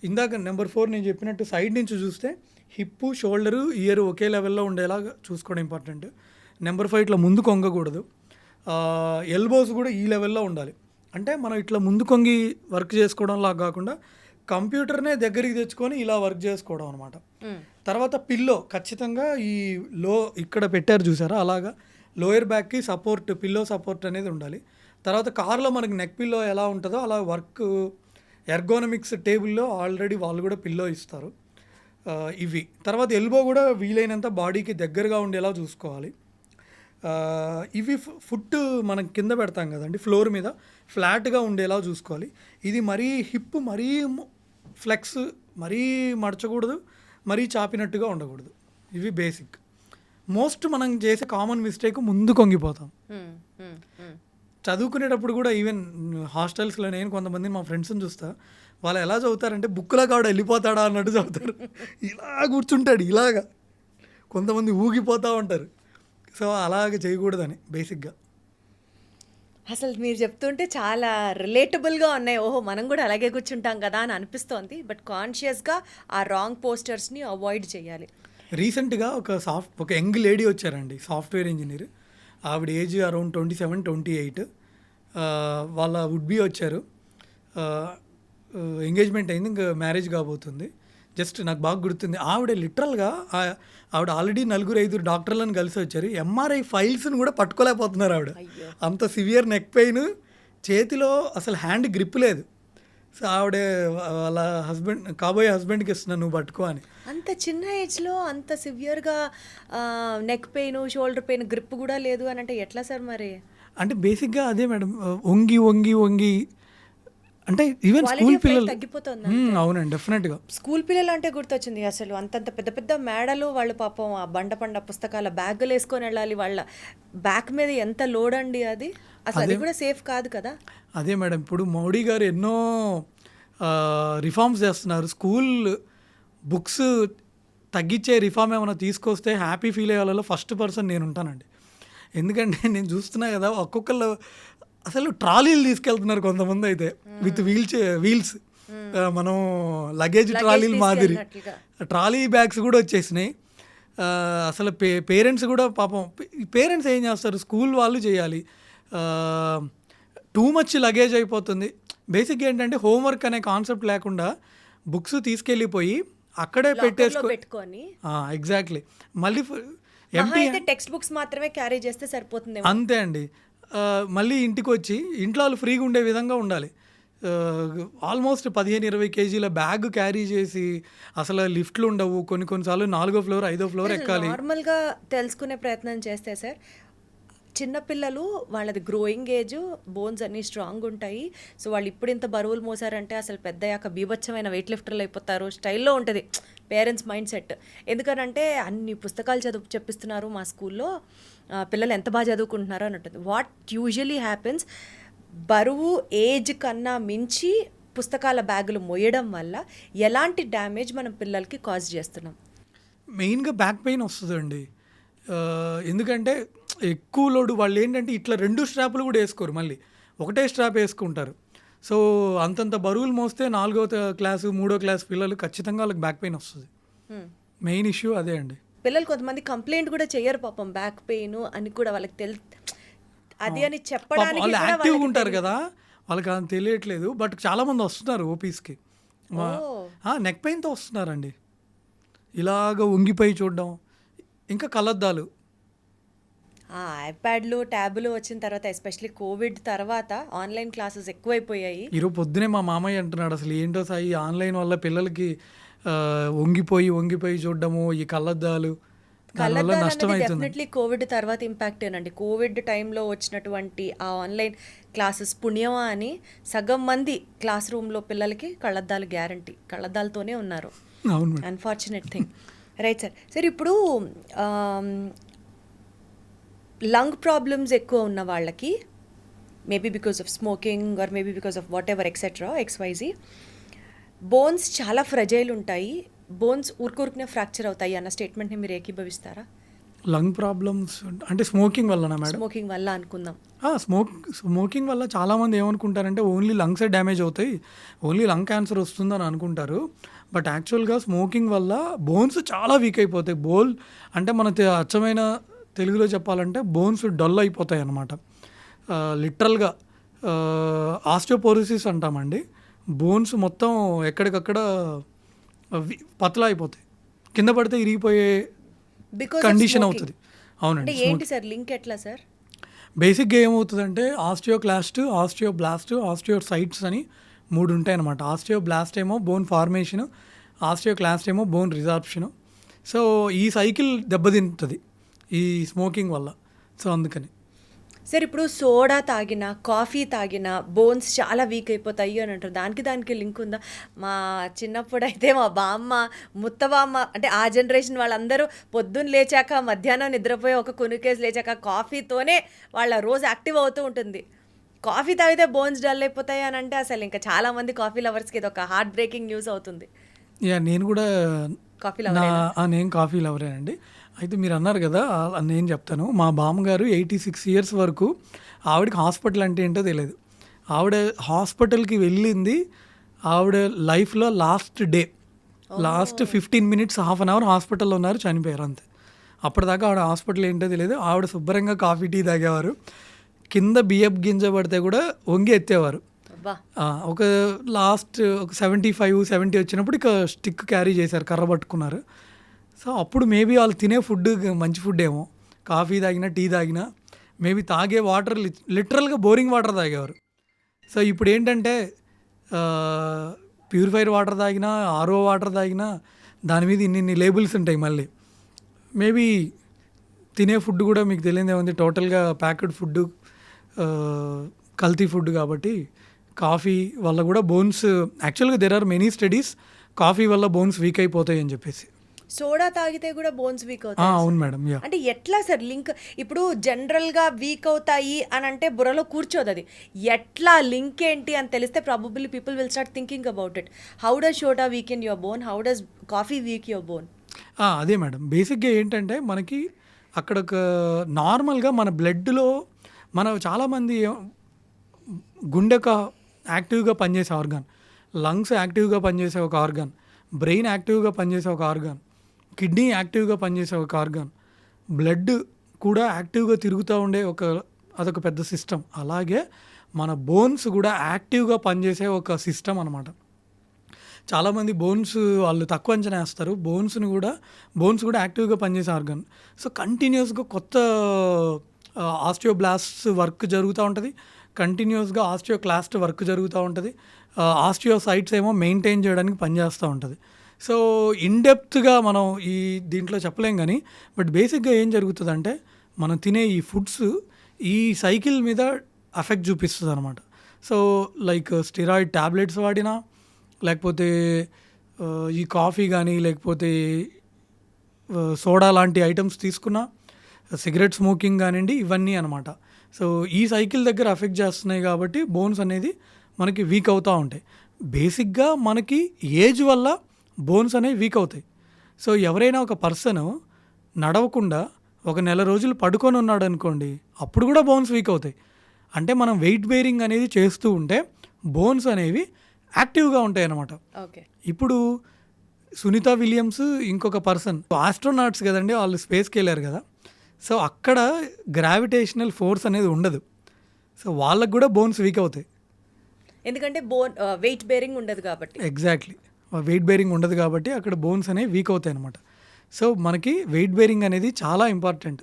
ఇందాక నెంబర్ 4 నేను చెప్పినట్టు సైడ్ నుంచి చూస్తే హిప్, షోల్డరు, ఇయర్ ఒకే లెవెల్లో ఉండేలాగా చూసుకోవడం ఇంపార్టెంట్, నెంబర్ 5. ఇట్లా ముందు కొంగకూడదు. ఎల్బోస్ కూడా ఈ లెవెల్లో ఉండాలి. అంటే మనం ఇట్లా ముందు కొంగి వర్క్ చేసుకోవడంలా కాకుండా కంప్యూటర్నే దగ్గరికి తెచ్చుకొని ఇలా వర్క్ చేసుకోవడం అనమాట. తర్వాత పిల్లో ఖచ్చితంగా ఈ ఇక్కడ పెట్టారు చూసారా, అలాగా లోయర్ బ్యాక్కి సపోర్ట్, పిల్లో సపోర్ట్ అనేది ఉండాలి. తర్వాత కార్లో మనకి నెక్ పిల్లో ఎలా ఉంటుందో అలా వర్క్ ఎర్గోనమిక్స్ టేబుల్లో ఆల్రెడీ వాళ్ళు కూడా పిల్లో ఇస్తారు. ఇవి తర్వాత ఎల్బో కూడా వీలైనంత బాడీకి దగ్గరగా ఉండేలా చూసుకోవాలి. ఇవి ఫుట్ మనం కింద పెడతాం కదండి ఫ్లోర్ మీద, ఫ్లాట్గా ఉండేలా చూసుకోవాలి. ఇది మరీ హిప్ మరీ ఫ్లెక్స్, మరీ మడచకూడదు, మరీ చాపినట్టుగా ఉండకూడదు. ఇవి బేసిక్. మోస్ట్ మనం చేసే కామన్ మిస్టేక్ ముందు కొంగిపోతాం. చదువుకునేటప్పుడు కూడా ఈవెన్ హాస్టల్స్లో నేను కొంతమంది మా ఫ్రెండ్స్ని చూస్తా, వాళ్ళు ఎలా చదువుతారంటే బుక్లో కాడ వెళ్ళిపోతాడా అన్నట్టు చదువుతారు. ఇలా కూర్చుంటాడు ఇలాగా, కొంతమంది ఊగిపోతూ ఉంటారు. సో అలాగే చేయకూడదని బేసిక్గా. అసలు మీరు చెప్తుంటే చాలా రిలేటబుల్గా ఉన్నాయి. ఓహో, మనం కూడా అలాగే కూర్చుంటాం కదా అని అనిపిస్తోంది. బట్ కాన్షియస్గా ఆ రాంగ్ పోస్టర్స్ని అవాయిడ్ చేయాలి. రీసెంట్గా ఒక యంగ్ లేడీ వచ్చారండి, సాఫ్ట్వేర్ ఇంజనీర్. ఆవిడ ఏజ్ అరౌండ్ 27-28. వాళ్ళ వుడ్ బీ వచ్చారు, ఎంగేజ్మెంట్ అయింది, ఇంకా మ్యారేజ్ కాబోతుంది. జస్ట్ నాకు బాగా గుర్తుంది, ఆవిడ లిటరల్గా ఆవిడ ఆల్రెడీ 4-5 డాక్టర్లను కలిసి వచ్చారు. ఎంఆర్ఐ ఫైల్స్ని కూడా పట్టుకోలేకపోతున్నారు ఆవిడ, అంత సివియర్ నెక్ పెయిన్, చేతిలో అసలు హ్యాండ్ గ్రిప్ లేదు. సో ఆవిడ వాళ్ళ కాబోయే హస్బెండ్కి ఇస్తున్నాను నువ్వు పట్టుకో అని. అంత చిన్న ఏజ్లో అంత సివియర్గా neck pain, shoulder pain, grip కూడా లేదు అని అంటే ఎట్లా సార్ మరి? అంటే బేసిక్గా అదే మేడం, వంగి వంగి వంగి అంటే even Quality school of life పిల్లలు. తగ్గిపోతుంది. అవునండి, డెఫినెట్గా. స్కూల్ పిల్లలు అంటే గుర్తొచ్చింది. అసలు అంతంత పెద్ద పెద్ద మేడలు వాళ్ళు పాపం ఆ బండ పుస్తకాల బ్యాగులు వేసుకొని వెళ్ళాలి. వాళ్ళ బ్యాక్ మీద ఎంత లోడ్ అండి అది. అసలు అది కూడా సేఫ్ కాదు కదా. అదే మేడం, ఇప్పుడు మోడీ గారు ఎన్నో రిఫార్మ్స్ చేస్తున్నారు. స్కూల్ బుక్స్ తగ్గించే రిఫార్మ్ ఏమైనా తీసుకొస్తే హ్యాపీ ఫీల్ అయ్యే వాళ్ళలో ఫస్ట్ పర్సన్ నేను ఉంటానండి. ఎందుకంటే నేను చూస్తున్నా కదా, ఒక్కొక్కళ్ళు అసలు ట్రాలీలు తీసుకెళ్తున్నారు కొంతమంది అయితే, విత్ వీల్స్. మనం లగేజ్ ట్రాలీలు మాదిరి ట్రాలీ బ్యాగ్స్ కూడా వచ్చేసినాయి. అసలు పేరెంట్స్ కూడా పాపం, పేరెంట్స్ ఏం చేస్తారు, స్కూల్ వాళ్ళు చేయాలి. టూ మచ్ లగేజ్ అయిపోతుంది. బేసిక్గా ఏంటంటే హోంవర్క్ అనే కాన్సెప్ట్ లేకుండా బుక్స్ తీసుకెళ్ళిపోయి అక్కడే పెట్టుకొని ఎగ్జాక్ట్లీ మళ్ళీ టెక్స్ట్ బుక్స్ మాత్రమే క్యారీ చేస్తే సరిపోతుంది. అంతే అండి. మళ్ళీ ఇంటికి వచ్చి ఇంట్లో వాళ్ళు ఫ్రీగా ఉండే విధంగా ఉండాలి. ఆల్మోస్ట్ 15-20 కేజీల బ్యాగ్ క్యారీ చేసి అసలు లిఫ్ట్లు ఉండవు. కొన్నిసార్లు 4వ ఫ్లోర్ 5వ ఫ్లోర్ ఎక్కాలి. నార్మల్గా తెలుసుకునే ప్రయత్నం చేస్తే సార్, చిన్నపిల్లలు వాళ్ళది గ్రోయింగ్ ఏజ్, బోన్స్ అన్నీ స్ట్రాంగ్ ఉంటాయి. సో వాళ్ళు ఇప్పుడు ఇంత బరువులు మోసారంటే అసలు పెద్దయ్యాక బీభత్సమైన వెయిట్ లిఫ్టర్లు అయిపోతారు స్టైల్లో ఉంటుంది పేరెంట్స్ మైండ్ సెట్. ఎందుకనంటే అన్ని పుస్తకాలు చెప్పిస్తున్నారు మా స్కూల్లో, పిల్లలు ఎంత బాగా చదువుకుంటున్నారో అని ఉంటుంది. వాట్ యూజువలీ హ్యాపెన్స్, బరువు ఏజ్ కన్నా మించి పుస్తకాల బ్యాగులు మోయడం వల్ల ఎలాంటి డ్యామేజ్ మనం పిల్లలకి కాజ్ చేస్తున్నాం? మెయిన్గా బ్యాక్ పెయిన్ వస్తుందండి. ఎందుకంటే ఎక్కువ లోడు వాళ్ళు ఏంటంటే ఇట్లా 2 స్ట్రాపులు కూడా వేసుకోరు, మళ్ళీ ఒకటే స్ట్రాప్ వేసుకుంటారు. సో అంతంత బరువులు మోస్తే 4వ క్లాసు 3వ క్లాస్ పిల్లలు ఖచ్చితంగా వాళ్ళకి బ్యాక్ పెయిన్ వస్తుంది. మెయిన్ ఇష్యూ అదే అండి. పిల్లలు కొంతమంది కంప్లైంట్ కూడా చెయ్యరు పాపం, బ్యాక్ పెయిన్ అని కూడా వాళ్ళకి అది అని చెప్పడానికి. వాళ్ళు యాక్టివ్గా ఉంటారు కదా, వాళ్ళకి అది తెలియట్లేదు. బట్ చాలామంది వస్తున్నారు ఓపీస్కి నెక్ పెయిన్తో వస్తున్నారండి. ఇలాగ వంగిపోయి చూడడం, ఇంకా కళ్ళద్దాలు. ఐప్యాడ్లు, ట్యాబులు వచ్చిన తర్వాత, ఎస్పెషల్లీ కోవిడ్ తర్వాత ఆన్లైన్ క్లాసెస్ ఎక్కువైపోయాయి. ఈరోజు పొద్దునే మా మామయ్య అంటున్నాడు, అసలు ఏంటో సాయి ఆన్లైన్ వల్ల పిల్లలకి వంగిపోయి చూడడము, ఈ కళ్ళద్దాలు దానివల్ల నష్టం అవుతుంది. డెఫినెట్లీ కోవిడ్ తర్వాత ఇంపాక్ట్ ఏనండి. కోవిడ్ టైంలో వచ్చినటువంటి ఆ ఆన్లైన్ క్లాసెస్ పుణ్యమా అని సగం మంది క్లాస్ రూమ్లో పిల్లలకి కళ్ళద్దాలు గ్యారంటీ, కళ్ళద్దాలతోనే ఉన్నారు. అవును, unfortunate thing. Right sir. Sir ఇప్పుడు లంగ్ ప్రాబ్లమ్స్ ఎక్కువ ఉన్న వాళ్ళకి, maybe because of smoking or maybe because of what ever etcetera XYZ, bones చాలా ఫ్రెజైల్ ఉంటాయి, బోన్స్ ఊరుకునే ఫ్రాక్చర్ అవుతాయి అన్న స్టేట్మెంట్ని మీరు ఏకీభవిస్తారా? లంగ్ ప్రాబ్లమ్స్ అంటే స్మోకింగ్ వల్లనా మేడం? స్మోకింగ్ వల్ల అనుకుందాం. స్మోకింగ్ వల్ల చాలామంది ఏమనుకుంటారంటే ఓన్లీ లంగ్సే డ్యామేజ్ అవుతాయి, ఓన్లీ లంగ్ క్యాన్సర్ వస్తుందని అనుకుంటారు. బట్ యాక్చువల్గా స్మోకింగ్ వల్ల బోన్స్ చాలా వీక్ అయిపోతాయి. అంటే మన అచ్చమైన తెలుగులో చెప్పాలంటే బోన్స్ డల్ అయిపోతాయి అన్నమాట. లిటరల్గా ఆస్టియోపోరోసిస్ అంటామండి. బోన్స్ మొత్తం ఎక్కడికక్కడ పతలా అయిపోతాయి, కింద పడితే ఇరిగిపోయే కండిషన్ అవుతుంది. అవునండి. ఏంటి సార్ లింక్ ఎట్లా సార్? బేసిక్గా ఏమవుతుందంటే ఆస్టియోక్లాస్ట్, ఆస్టియోబ్లాస్ట్, ఆస్టియోసైట్స్ అని 3 ఉంటాయి అన్నమాట. ఆస్టియోబ్లాస్ట్ ఏమో బోన్ ఫార్మేషను, ఆస్టియోక్లాస్ట్ ఏమో బోన్ రిజార్ప్షను. సో ఈ సైకిల్ దెబ్బతింటుంది ఈ స్మోకింగ్ వల్ల. సో అందుకని సార్ ఇప్పుడు సోడా తాగినా, కాఫీ తాగినా బోన్స్ చాలా వీక్ అయిపోతాయి అని అంటారు. దానికి లింక్ ఉందా? మా చిన్నప్పుడు అయితే మా బామ్మ, ముత్తబామ్మ, అంటే ఆ జనరేషన్ వాళ్ళందరూ పొద్దున్న లేచాక, మధ్యాహ్నం నిద్రపోయి ఒక కొనుకేసి లేచాక కాఫీతోనే వాళ్ళ రోజు యాక్టివ్ అవుతూ ఉంటుంది. కాఫీ తాగితే బోన్స్ డల్ అయిపోతాయి అని అంటే అసలు ఇంకా చాలామంది కాఫీ లవర్స్కి ఇది ఒక హార్ట్ బ్రేకింగ్ న్యూస్ అవుతుంది. నేను కూడా కాఫీ లవర్. నేను కాఫీ లవరేనండి. అయితే మీరు అన్నారు కదా, నేను చెప్తాను. మా బామ్మగారు 86 ఇయర్స్ వరకు ఆవిడకి హాస్పిటల్ అంటే ఏంటో తెలియదు. ఆవిడ హాస్పిటల్కి వెళ్ళింది ఆవిడ లైఫ్లో last 15 minutes, half an hour హాస్పిటల్లో ఉన్నారు, చనిపోయారు అంతే. అప్పటిదాకా ఆవిడ హాస్పిటల్ ఏంటో తెలియదు. ఆవిడ శుభ్రంగా కాఫీ టీ తాగేవారు, కింద బియ్యపు గింజ పడితే కూడా వంగి ఎత్తేవారు. ఒక లాస్ట్ ఒక 75-70 వచ్చినప్పుడు ఇక స్టిక్ క్యారీ చేశారు, కర్ర పట్టుకున్నారు. సో అప్పుడు మేబీ వాళ్ళు తినే ఫుడ్ మంచి ఫుడ్ ఏమో, కాఫీ తాగినా టీ తాగినా, మేబీ తాగే వాటర్ లిటరల్గా బోరింగ్ వాటర్ తాగేవారు. సో ఇప్పుడు ఏంటంటే ప్యూరిఫైర్ వాటర్ తాగినా ఆర్ఓ వాటర్ తాగినా దాని మీద ఇన్ని లేబుల్స్ ఉంటాయి. మళ్ళీ మేబీ తినే ఫుడ్ కూడా మీకు తెలియదే ఉంది, టోటల్గా ప్యాకెడ్ ఫుడ్, కల్తీ ఫుడ్. కాబట్టి కాఫీ వల్ల కూడా బోన్స్, యాక్చువల్గా there are many studies, coffee వల్ల బోన్స్ వీక్ అయిపోతాయి అని చెప్పేసి. సోడా తాగితే కూడా బోన్స్ వీక్ అవుతాయి. అవును మేడం. యా, అంటే ఎట్లా సార్ లింక్? ఇప్పుడు జనరల్గా వీక్ అవుతాయి అని అంటే బుర్రలో కూర్చోదు అది. ఎట్లా లింక్ ఏంటి అని తెలిస్తే probably people will start thinking about it. How does soda week in your bone, how does coffee week your bone? అదే మేడం, బేసిక్గా ఏంటంటే మనకి అక్కడ ఒక నార్మల్గా మన బ్లడ్లో మన చాలామంది గుండె ఒక యాక్టివ్గా పనిచేసే ఆర్గాన్, లంగ్స్ యాక్టివ్గా పనిచేసే ఒక ఆర్గాన్, బ్రెయిన్ యాక్టివ్గా పనిచేసే ఒక ఆర్గాన్, కిడ్నీ యాక్టివ్గా పనిచేసే ఒక ఆర్గాన్, బ్లడ్ కూడా యాక్టివ్గా తిరుగుతూ ఉండే అదొక పెద్ద సిస్టమ్. అలాగే మన బోన్స్ కూడా యాక్టివ్గా పనిచేసే ఒక సిస్టమ్ అనమాట. చాలామంది బోన్స్ వాళ్ళు తక్కువ అంచనా వేస్తారు. బోన్స్ కూడా యాక్టివ్గా పనిచేసే ఆర్గాన్. సో కంటిన్యూస్గా కొత్త ఆస్టియోబ్లాస్ట్ వర్క్ జరుగుతూ ఉంటుంది, కంటిన్యూస్గా ఆస్టియోక్లాస్ట్ వర్క్ జరుగుతూ ఉంటుంది, ఆస్టియోసైట్స్ ఏమో మెయింటైన్ చేయడానికి పనిచేస్తూ ఉంటుంది. సో ఇన్డెప్త్గా మనం దీంట్లో చెప్పలేం కానీ, బట్ బేసిక్గా ఏం జరుగుతుందంటే మనం తినే ఈ ఫుడ్స్ ఈ సైకిల్ మీద ఎఫెక్ట్ చూపిస్తుంది అనమాట. సో లైక్ స్టెరాయిడ్ ట్యాబ్లెట్స్ వాడినా, లేకపోతే ఈ కాఫీ కానీ, లేకపోతే సోడా లాంటి ఐటమ్స్ తీసుకున్నా, సిగరెట్ స్మోకింగ్ కానివ్వండి, ఇవన్నీ అనమాట. సో ఈ సైకిల్ దగ్గర ఎఫెక్ట్ చేస్తున్నాయి కాబట్టి బోన్స్ అనేది మనకి వీక్ అవుతూ ఉంటాయి. బేసిక్గా మనకి ఏజ్ వల్ల బోన్స్ అనేవి వీక్ అవుతాయి. సో ఎవరైనా ఒక పర్సన్ నడవకుండా ఒక నెల రోజులు పడుకొని ఉన్నాడు అనుకోండి, అప్పుడు కూడా బోన్స్ వీక్ అవుతాయి. అంటే మనం వెయిట్ బేరింగ్ అనేది చేస్తూ ఉంటే బోన్స్ అనేవి యాక్టివ్గా ఉంటాయి అన్నమాట. ఓకే, ఇప్పుడు సునీత విలియమ్స్ ఇంకొక పర్సన్ ఆస్ట్రోనాట్స్ కదండి, వాళ్ళు స్పేస్కి వెళ్ళారు కదా. సో అక్కడ గ్రావిటేషనల్ ఫోర్స్ అనేది ఉండదు. సో వాళ్ళకు కూడా బోన్స్ వీక్ అవుతాయి, ఎందుకంటే బోన్ వెయిట్ బేరింగ్ ఉండదు కాబట్టి. ఎగ్జాక్ట్లీ, వెయిట్ బేరింగ్ ఉండదు కాబట్టి అక్కడ బోన్స్ అనేవి వీక్ అవుతాయి అనమాట. సో మనకి వెయిట్ బేరింగ్ అనేది చాలా ఇంపార్టెంట్.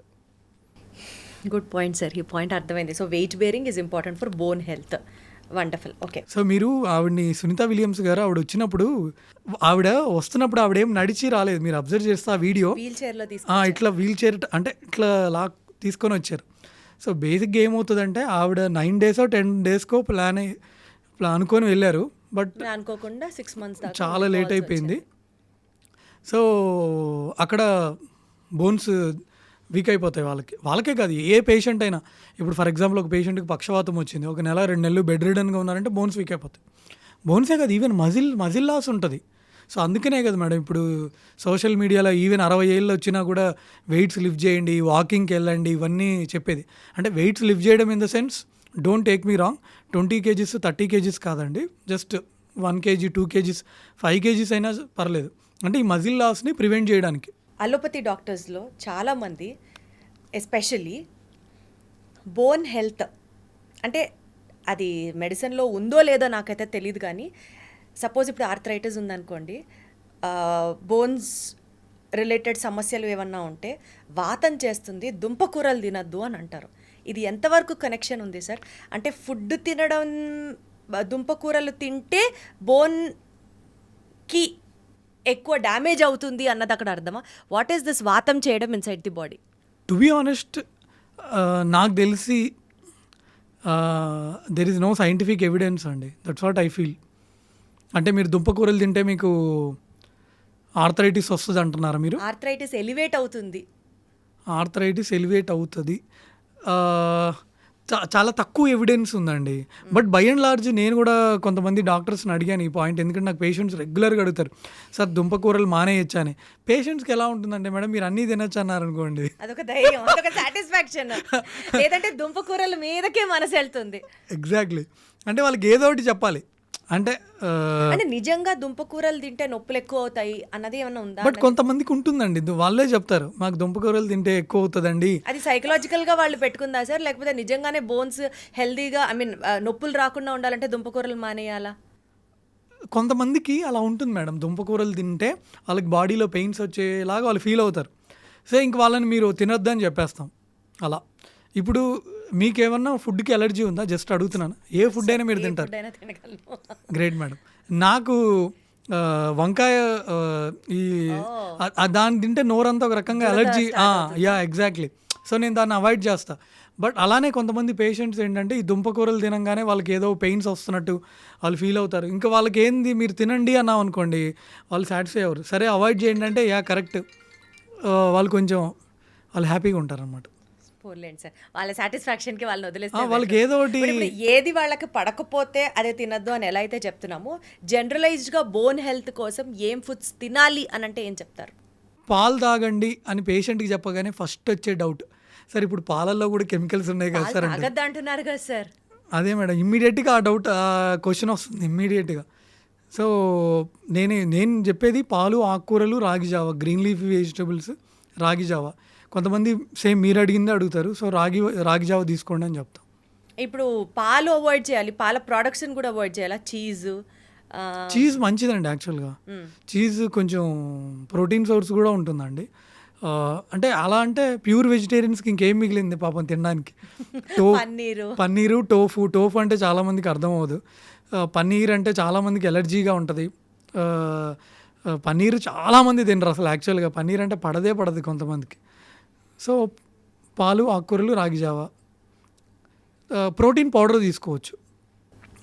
గుడ్ పాయింట్ సార్, ఈ పాయింట్ అర్థమైంది. So weight bearing is important for bone health. Wonderful. Okay, so మీరు ఆవిడని సునీత విలియమ్స్ గారు ఆవిడ వచ్చినప్పుడు, ఆవిడ వస్తున్నప్పుడు ఆవిడేం నడిచి రాలేదు. మీరు అబ్జర్వ్ చేస్తే ఆ వీడియో వీల్ చైర్లో ఇట్లా వీల్ చైర్ అంటే ఇట్లా తీసుకొని వచ్చారు. సో బేసిక్గా ఏమవుతుందంటే ఆవిడ 9 days 10 days ప్లాన్ అనుకొని వెళ్ళారు. బట్ అనుకోకుండా 6 months దాకా చాలా లేట్ అయిపోయింది. సో అక్కడ బోన్స్ వీక్ అయిపోతాయి వాళ్ళకే కాదు, ఏ పేషెంట్ అయినా. ఇప్పుడు ఫర్ ఎగ్జాంపుల్ ఒక పేషెంట్కి పక్షవాతం వచ్చింది, 1 నెల 2 నెలలు బెడ్ రిడన్గా ఉన్నారంటే బోన్స్ వీక్ అయిపోతాయి. బోన్సే కాదు, ఈవెన్ మజిల్ లాస్ ఉంటుంది. సో అందుకనే కదా మేడం ఇప్పుడు సోషల్ మీడియాలో ఈవెన్ 60 ఏళ్ళు వచ్చినా కూడా వెయిట్స్ లిఫ్ట్ చేయండి, వాకింగ్కి వెళ్ళండి, ఇవన్నీ చెప్పేది. అంటే వెయిట్స్ లిఫ్ట్ చేయడం in the sense, don't take me wrong, 20 kgs 30 kgs కాదండి, జస్ట్ 1 kg 2 kgs 5 kgs అయినా పర్లేదు. అంటే ఈ మజిల్ లాస్ని ప్రివెంట్ చేయడానికి. అలోపతి డాక్టర్స్లో చాలామంది ఎస్పెషల్లీ బోన్ హెల్త్ అంటే అది మెడిసిన్లో ఉందో లేదో నాకైతే తెలియదు, కానీ సపోజ్ ఇప్పుడు ఆర్థరైటిస్ ఉందనుకోండి, బోన్స్ రిలేటెడ్ సమస్యలు ఏమన్నా ఉంటే వాతం చేస్తుంది, దుంపకూరలు తినద్దు అని అంటారు. ఇది ఎంతవరకు కనెక్షన్ ఉంది సార్? అంటే ఫుడ్ తినడం, దుంపకూరలు తింటే బోన్కి ఎక్కువ డ్యామేజ్ అవుతుంది అన్నది అక్కడ అర్థమా? వాట్ ఈస్ దిస్ వాతం చేయడం inside the body? To be honest, నాకు తెలిసి there is no scientific evidence అండి. That's what I feel. అంటే మీరు దుంపకూరలు తింటే మీకు ఆర్థరైటిస్ వస్తుంది అంటున్నారా మీరు? ఆర్థరైటిస్ ఎలివేట్ అవుతుంది. ఆర్థరైటిస్ ఎలివేట్ అవుతుంది, చాలా తక్కువ ఎవిడెన్స్ ఉందండి. బట్ బై అండ్ లార్జ్ నేను కూడా కొంతమంది డాక్టర్స్ని అడిగాను ఈ పాయింట్, ఎందుకంటే నాకు పేషెంట్స్ రెగ్యులర్గా అడుగుతారు, సార్ దుంపకూరలు మానేయచ్చా అని. పేషెంట్స్కి ఎలా ఉంటుందంటే, మేడం మీరు అన్నీ తినచ్చు అన్నారనుకోండి, అదొక ధైర్యం, అదొక సాటిస్ఫాక్షన్. లేదంటే దుంపకూరల మీదకే మనసు వెళ్తుంది. ఎగ్జాక్ట్లీ, అంటే వాళ్ళకి ఏదో ఒకటి చెప్పాలి. అంటే నిజంగా దుంపకూరలు తింటే నొప్పులు ఎక్కువ అవుతాయి అన్నది ఏమన్నా ఉందా? బట్ కొంతమందికి ఉంటుందండి, వాళ్ళే చెప్తారు మాకు దుంపకూరలు తింటే ఎక్కువ అవుతుందండి. అది సైకలాజికల్ గా వాళ్ళు పెట్టుకుందా సార్, లేకపోతే నిజంగానే బోన్స్ హెల్దీగా నొప్పులు రాకుండా ఉండాలంటే దుంపకూరలు మానేయాలా? కొంతమందికి అలా ఉంటుంది మేడం, దుంపకూరలు తింటే వాళ్ళకి బాడీలో పెయిన్స్ వచ్చేలాగా వాళ్ళు ఫీల్ అవుతారు. సో ఇంక వాళ్ళని మీరు తినొద్దని చెప్పేస్తాం అలా. ఇప్పుడు మీకేమన్నా ఫుడ్కి ఎలర్జీ ఉందా? జస్ట్ అడుగుతున్నాను. ఏ ఫుడ్ అయినా మీరు తింటారు? ఫుడ్ అయినా తినగలను. Great madam. నాకు వంకాయ ఈ దాన్ని తింటే నోరంతా ఒక రకంగా ఎలర్జీ. Yeah exactly. సో నేను దాన్ని అవాయిడ్ చేస్తా. బట్ అలానే కొంతమంది పేషెంట్స్ ఏంటంటే ఈ దుంపకూరలు తినంగానే వాళ్ళకి ఏదో పెయిన్స్ వస్తున్నట్టు వాళ్ళు ఫీల్ అవుతారు. ఇంకా వాళ్ళకి ఏంది మీరు తినండి అన్నాం అనుకోండి, వాళ్ళు సాటిస్ఫై అవ్వరు. సరే అవాయిడ్ చేయండి అంటే యా కరెక్ట్, వాళ్ళు కొంచెం వాళ్ళు హ్యాపీగా ఉంటారనమాట. పోలేండి సార్, వాళ్ళ సాటిస్ఫాక్షన్కి వాళ్ళని వదిలేస్తే వాళ్ళకి ఏదో ఒకటి ఇప్పుడు ఏది వాళ్ళకి పడకపోతే అదే తినద్దు అని ఎలా అయితే చెప్తున్నామో, జనరలైజ్డ్గా బోన్ హెల్త్ కోసం ఏం ఫుడ్స్ తినాలి అని అంటే ఏం చెప్తారు? పాలు తాగండి అని పేషెంట్కి చెప్పగానే ఫస్ట్ వచ్చే డౌట్, సార్ ఇప్పుడు పాలల్లో కూడా కెమికల్స్ ఉన్నాయి కదా సార్ అంటే. తాగద్దు అంటున్నారు కదా సార్. అదే మేడం, ఇమ్మీడియట్గా ఆ డౌట్ క్వశ్చన్ వస్తుంది ఇమ్మీడియట్గా. సో నేను చెప్పేది పాలు, ఆకుకూరలు, రాగి జావ, గ్రీన్ లీఫీ వెజిటబుల్స్, రాగి జావ. కొంతమంది సేమ్ మీరు అడిగిందే అడుగుతారు. సో రాగి జావ తీసుకోండి అని చెప్తాం. ఇప్పుడు పాలు అవాయిడ్ చేయాలి, పాల ప్రోడక్ట్స్ని కూడా అవాయిడ్ చేయాలా? చీజ్ మంచిదండి యాక్చువల్గా. చీజ్ కొంచెం ప్రోటీన్ సోర్స్ కూడా ఉంటుందండి. అంటే అలా అంటే ప్యూర్ వెజిటేరియన్స్కి ఇంకేం మిగిలింది పాపం తినడానికి? పన్నీరు, టోఫు అంటే చాలామందికి అర్థం అవ్వదు. పన్నీర్ అంటే చాలామందికి ఎలర్జీగా ఉంటుంది. పన్నీరు చాలామంది తినరు అసలు. యాక్చువల్గా పన్నీర్ అంటే పడదు కొంతమందికి. సో పాలు, ఆకుకూరలు, రాగి జావ. ప్రోటీన్ పౌడర్ తీసుకోవచ్చు.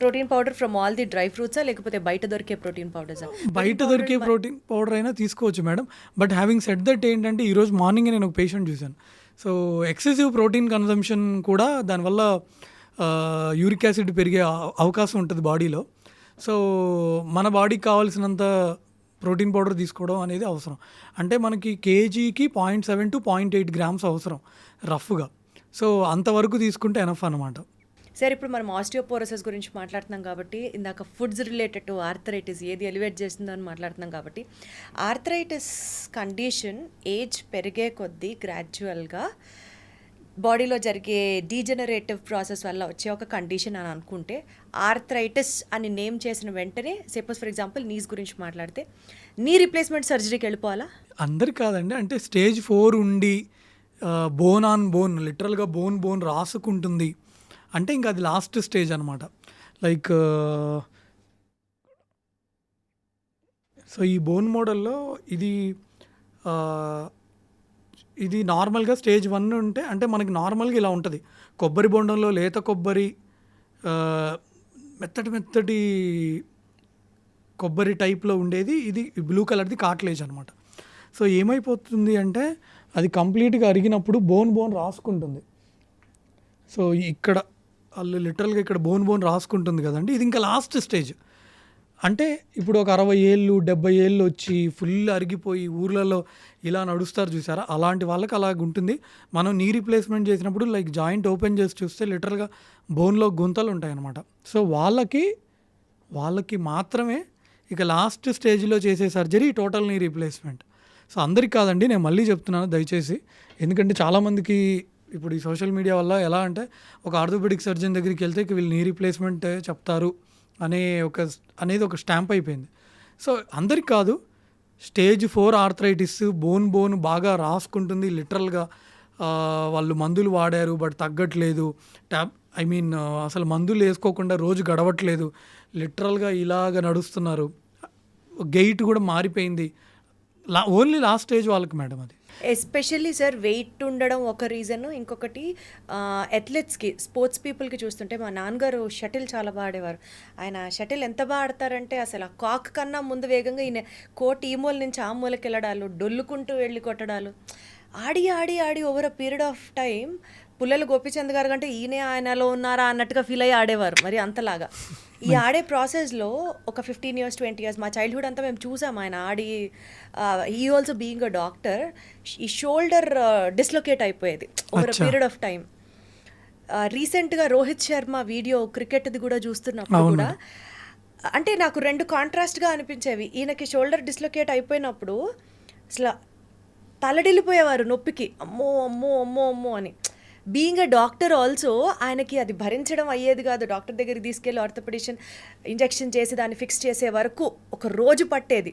Protein powder from all the dry ఫ్రూట్సా లేకపోతే బయట దొరికే ప్రోటీన్ పౌడర్స్? బయట దొరికే ప్రోటీన్ పౌడర్ అయినా తీసుకోవచ్చు madam. But having said that ఏంటంటే ఈరోజు మార్నింగ్ నేను ఒక పేషెంట్ చూశాను. సో ఎక్సెసివ్ ప్రోటీన్ కన్జంప్షన్ కూడా దానివల్ల యూరిక్ యాసిడ్ పెరిగే అవకాశం ఉంటుంది బాడీలో. సో మన బాడీకి కావాల్సినంత ప్రోటీన్ పౌడర్ తీసుకోవడం అనేది అవసరం. అంటే మనకి కేజీకి 0.7 to 0.8 గ్రామ్స్ అవసరం రఫ్గా. సో అంతవరకు తీసుకుంటే ఎనఫ్ అనమాట. సార్, ఇప్పుడు మనం ఆస్టియోపోరోసిస్ గురించి మాట్లాడుతున్నాం కాబట్టి, ఇందాక ఫుడ్స్ రిలేటెడ్ టు ఆర్థరైటిస్ ఏది ఎలివేట్ చేస్తుందో అని మాట్లాడుతున్నాం కాబట్టి, ఆర్థరైటిస్ కండిషన్ ఏజ్ పెరిగే కొద్దీ గ్రాడ్యువల్గా బాడీలో జరిగే డీజనరేటివ్ ప్రాసెస్ వల్ల వచ్చే ఒక కండిషన్ అని అనుకుంటే, ఆర్థరైటిస్ అని నేమ్ చేసిన వెంటనే సపోజ్ ఫర్ ఎగ్జాంపుల్ నీస్ గురించి మాట్లాడితే నీ రీప్లేస్మెంట్ సర్జరీకి వెళ్ళిపోవాలా? అందరికి కాదండి. అంటే స్టేజ్ 4 ఉండి బోన్ ఆన్ బోన్, లిటరల్గా బోన్ రాసుకుంటుంది అంటే ఇంకా అది లాస్ట్ స్టేజ్ అనమాట. లైక్ సో ఈ బోన్ మోడల్లో ఇది నార్మల్గా స్టేజ్ 1 ఉంటే, అంటే మనకి నార్మల్గా ఇలా ఉంటుంది. కొబ్బరి బొండంలో లేత కొబ్బరి, మెత్తటి కొబ్బరి టైప్లో ఉండేది. ఇది బ్లూ కలర్ది కాట్లేజ్ అనమాట. సో ఏమైపోతుంది అంటే అది కంప్లీట్గా అరిగినప్పుడు బోన్ రాసుకుంటుంది. సో ఇక్కడ వాళ్ళు లిటరల్గా ఇక్కడ బోన్ రాసుకుంటుంది కదండి. ఇది ఇంకా లాస్ట్ స్టేజ్. అంటే ఇప్పుడు ఒక 60 ఏళ్ళు 70 ఏళ్ళు వచ్చి ఫుల్ అరిగిపోయి ఊర్లలో ఇలా నడుస్తారు చూసారా, అలాంటి వాళ్ళకి అలాగ ఉంటుంది. మనం నీ రీప్లేస్మెంట్ చేసినప్పుడు లైక్ జాయింట్ ఓపెన్ చేసి చూస్తే లిటరల్గా బోన్లో గుంతలు ఉంటాయి అన్నమాట. సో వాళ్ళకి మాత్రమే ఇక లాస్ట్ స్టేజ్లో చేసే surgery total knee replacement. So అందరికి కాదండి, నేను మళ్ళీ చెప్తున్నాను దయచేసి. ఎందుకంటే చాలామందికి ఇప్పుడు ఈ సోషల్ మీడియా వల్ల ఎలా అంటే ఒక ఆర్థోపెడిక్ సర్జన్ దగ్గరికి వెళ్తే వీళ్ళు నీ రీప్లేస్మెంట్ చెప్తారు అనేది ఒక స్టాంప్ అయిపోయింది. సో అందరికి కాదు, స్టేజ్ 4 ఆర్థరైటిస్ బోన్ బాగా రాసుకుంటుంది లిటరల్గా. వాళ్ళు మందులు వాడారు బట్ తగ్గట్లేదు. అసలు మందులు వేసుకోకుండా రోజు గడవట్లేదు, లిటరల్గా ఇలాగ నడుస్తున్నారు. గెయిట్ కూడా మారిపోయింది. ఓన్లీ లాస్ట్ స్టేజ్ వాళ్ళకి మేడం అది. ఎస్పెషల్లీ సార్ వెయిట్ ఉండడం ఒక రీజన్, ఇంకొకటి అథ్లెట్స్కి, స్పోర్ట్స్ పీపుల్కి చూస్తుంటే మా నాన్నగారు షటిల్ చాలా బాగా ఆడేవారు. ఆయన షటిల్ ఎంత బాగా ఆడతారంటే అసలు ఆ కాక్ కన్నా ముందు వేగంగా ఈయన కోర్ట్ ఈ మూల నుంచి ఆ మూలకి వెళ్ళడాలు, డొల్లుకుంటూ వెళ్ళి కొట్టడాలు, ఆడి over a period of time పుల్లలు గోపిచంద్ గారు కంటే ఈయనే ఆయనలో ఉన్నారా అన్నట్టుగా ఫీల్ అయ్యి ఆడేవారు. మరి అంతలాగా ఈ ఆడే ప్రాసెస్లో ఒక 15 years 20 years మా చైల్డ్హుడ్ అంతా మేము చూసాం ఆయన ఆడి. ఈ ఆల్సో బీయింగ్ అ డాక్టర్, ఈ షోల్డర్ డిస్లొకేట్ అయిపోయేది over a period of time. రీసెంట్గా రోహిత్ శర్మ వీడియో క్రికెట్ది కూడా చూస్తున్నప్పుడు కూడా అంటే నాకు 2 కాంట్రాస్ట్గా అనిపించేవి. ఈయనకి షోల్డర్ డిస్లొకేట్ అయిపోయినప్పుడు అసలు తలడిల్లిపోయేవారు నొప్పికి, అమ్మో అని. బీయింగ్ అ డాక్టర్ ఆల్సో ఆయనకి అది భరించడం అయ్యేది కాదు. డాక్టర్ దగ్గరికి తీసుకెళ్ళి ఆర్థోపెడిషన్ ఇంజెక్షన్ చేసి దాన్ని ఫిక్స్ చేసే వరకు ఒక రోజు పట్టేది.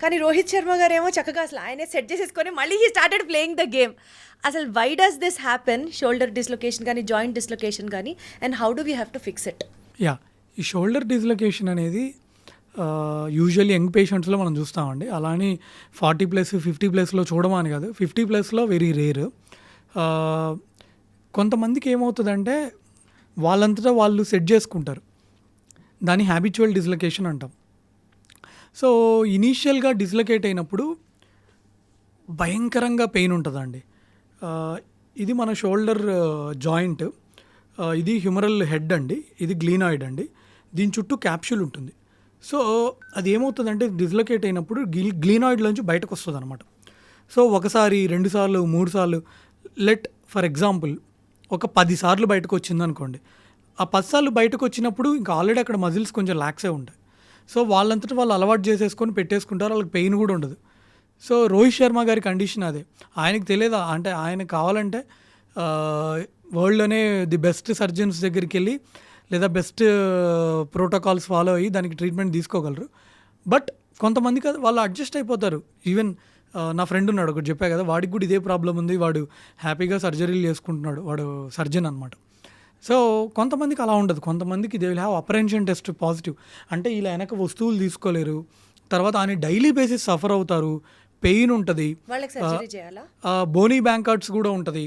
కానీ రోహిత్ శర్మ గారు ఏమో చక్కగా అసలు ఆయనే సెట్ చేసేసుకొని మళ్ళీ he started playing the game. అసలు why does this happen, shoulder dislocation కానీ జాయింట్ డిస్లొకేషన్ కానీ, and how do we have to fix it? Yeah, ఈ షోల్డర్ డిస్లొకేషన్ అనేది యూజువల్లీ యంగ్ పేషెంట్స్లో మనం చూస్తామండి. అలానే 40+ 50+లో చూడమా అని కాదు, 50+లో వెరీ రేర్. కొంతమందికి ఏమవుతుందంటే వాళ్ళంతటా వాళ్ళు సెట్ చేసుకుంటారు, దాన్ని హ్యాబిచువల్ డిస్లొకేషన్ అంటాం. సో ఇనీషియల్గా డిస్లొకేట్ అయినప్పుడు భయంకరంగా పెయిన్ ఉంటుందండి. ఇది మన షోల్డర్ జాయింట్, ఇది హ్యూమరల్ హెడ్ అండి, ఇది గ్లీనాయిడ్ అండి, దీని చుట్టూ క్యాప్సూల్ ఉంటుంది. సో అది ఏమవుతుందంటే డిస్లొకేట్ అయినప్పుడు గ్లీనాయిడ్లోంచి బయటకు వస్తుంది అనమాట. సో ఒకసారి 2 సార్లు 3 సార్లు, లెట్ ఫర్ ఎగ్జాంపుల్ ఒక 10 సార్లు బయటకు వచ్చింది అనుకోండి. ఆ 10 సార్లు బయటకు వచ్చినప్పుడు ఇంకా ఆల్రెడీ అక్కడ మజిల్స్ కొంచెం ల్యాక్సే ఉంటాయి. సో వాళ్ళంతటా వాళ్ళు అలవాటు చేసేసుకొని పెట్టేసుకుంటారు, వాళ్ళకి పెయిన్ కూడా ఉండదు. సో రోహిత్ శర్మ గారి కండిషన్ అదే. ఆయనకు తెలియదా అంటే ఆయన కావాలంటే వరల్డ్లోనే ది బెస్ట్ సర్జన్స్ దగ్గరికి వెళ్ళి లేదా బెస్ట్ ప్రోటోకాల్స్ ఫాలో అయ్యి దానికి ట్రీట్మెంట్ తీసుకోగలరు. బట్ కొంతమందికి వాళ్ళు అడ్జస్ట్ అయిపోతారు. ఈవెన్ నా ఫ్రెండ్ ఉన్నాడు ఒకటి చెప్పా కదా, వాడికి కూడా ఇదే ప్రాబ్లం ఉంది, వాడు హ్యాపీగా సర్జరీలు చేసుకుంటున్నాడు, వాడు సర్జన్ అనమాట. సో కొంతమందికి అలా ఉండదు, కొంతమందికి they will have apprehension test positive, అంటే ఇలా వెనక వస్తువులు తీసుకోలేరు, తర్వాత ఆయన డైలీ బేసిస్ సఫర్ అవుతారు, పెయిన్ ఉంటుంది, బోనీ బ్యాంకర్స్ కూడా ఉంటుంది,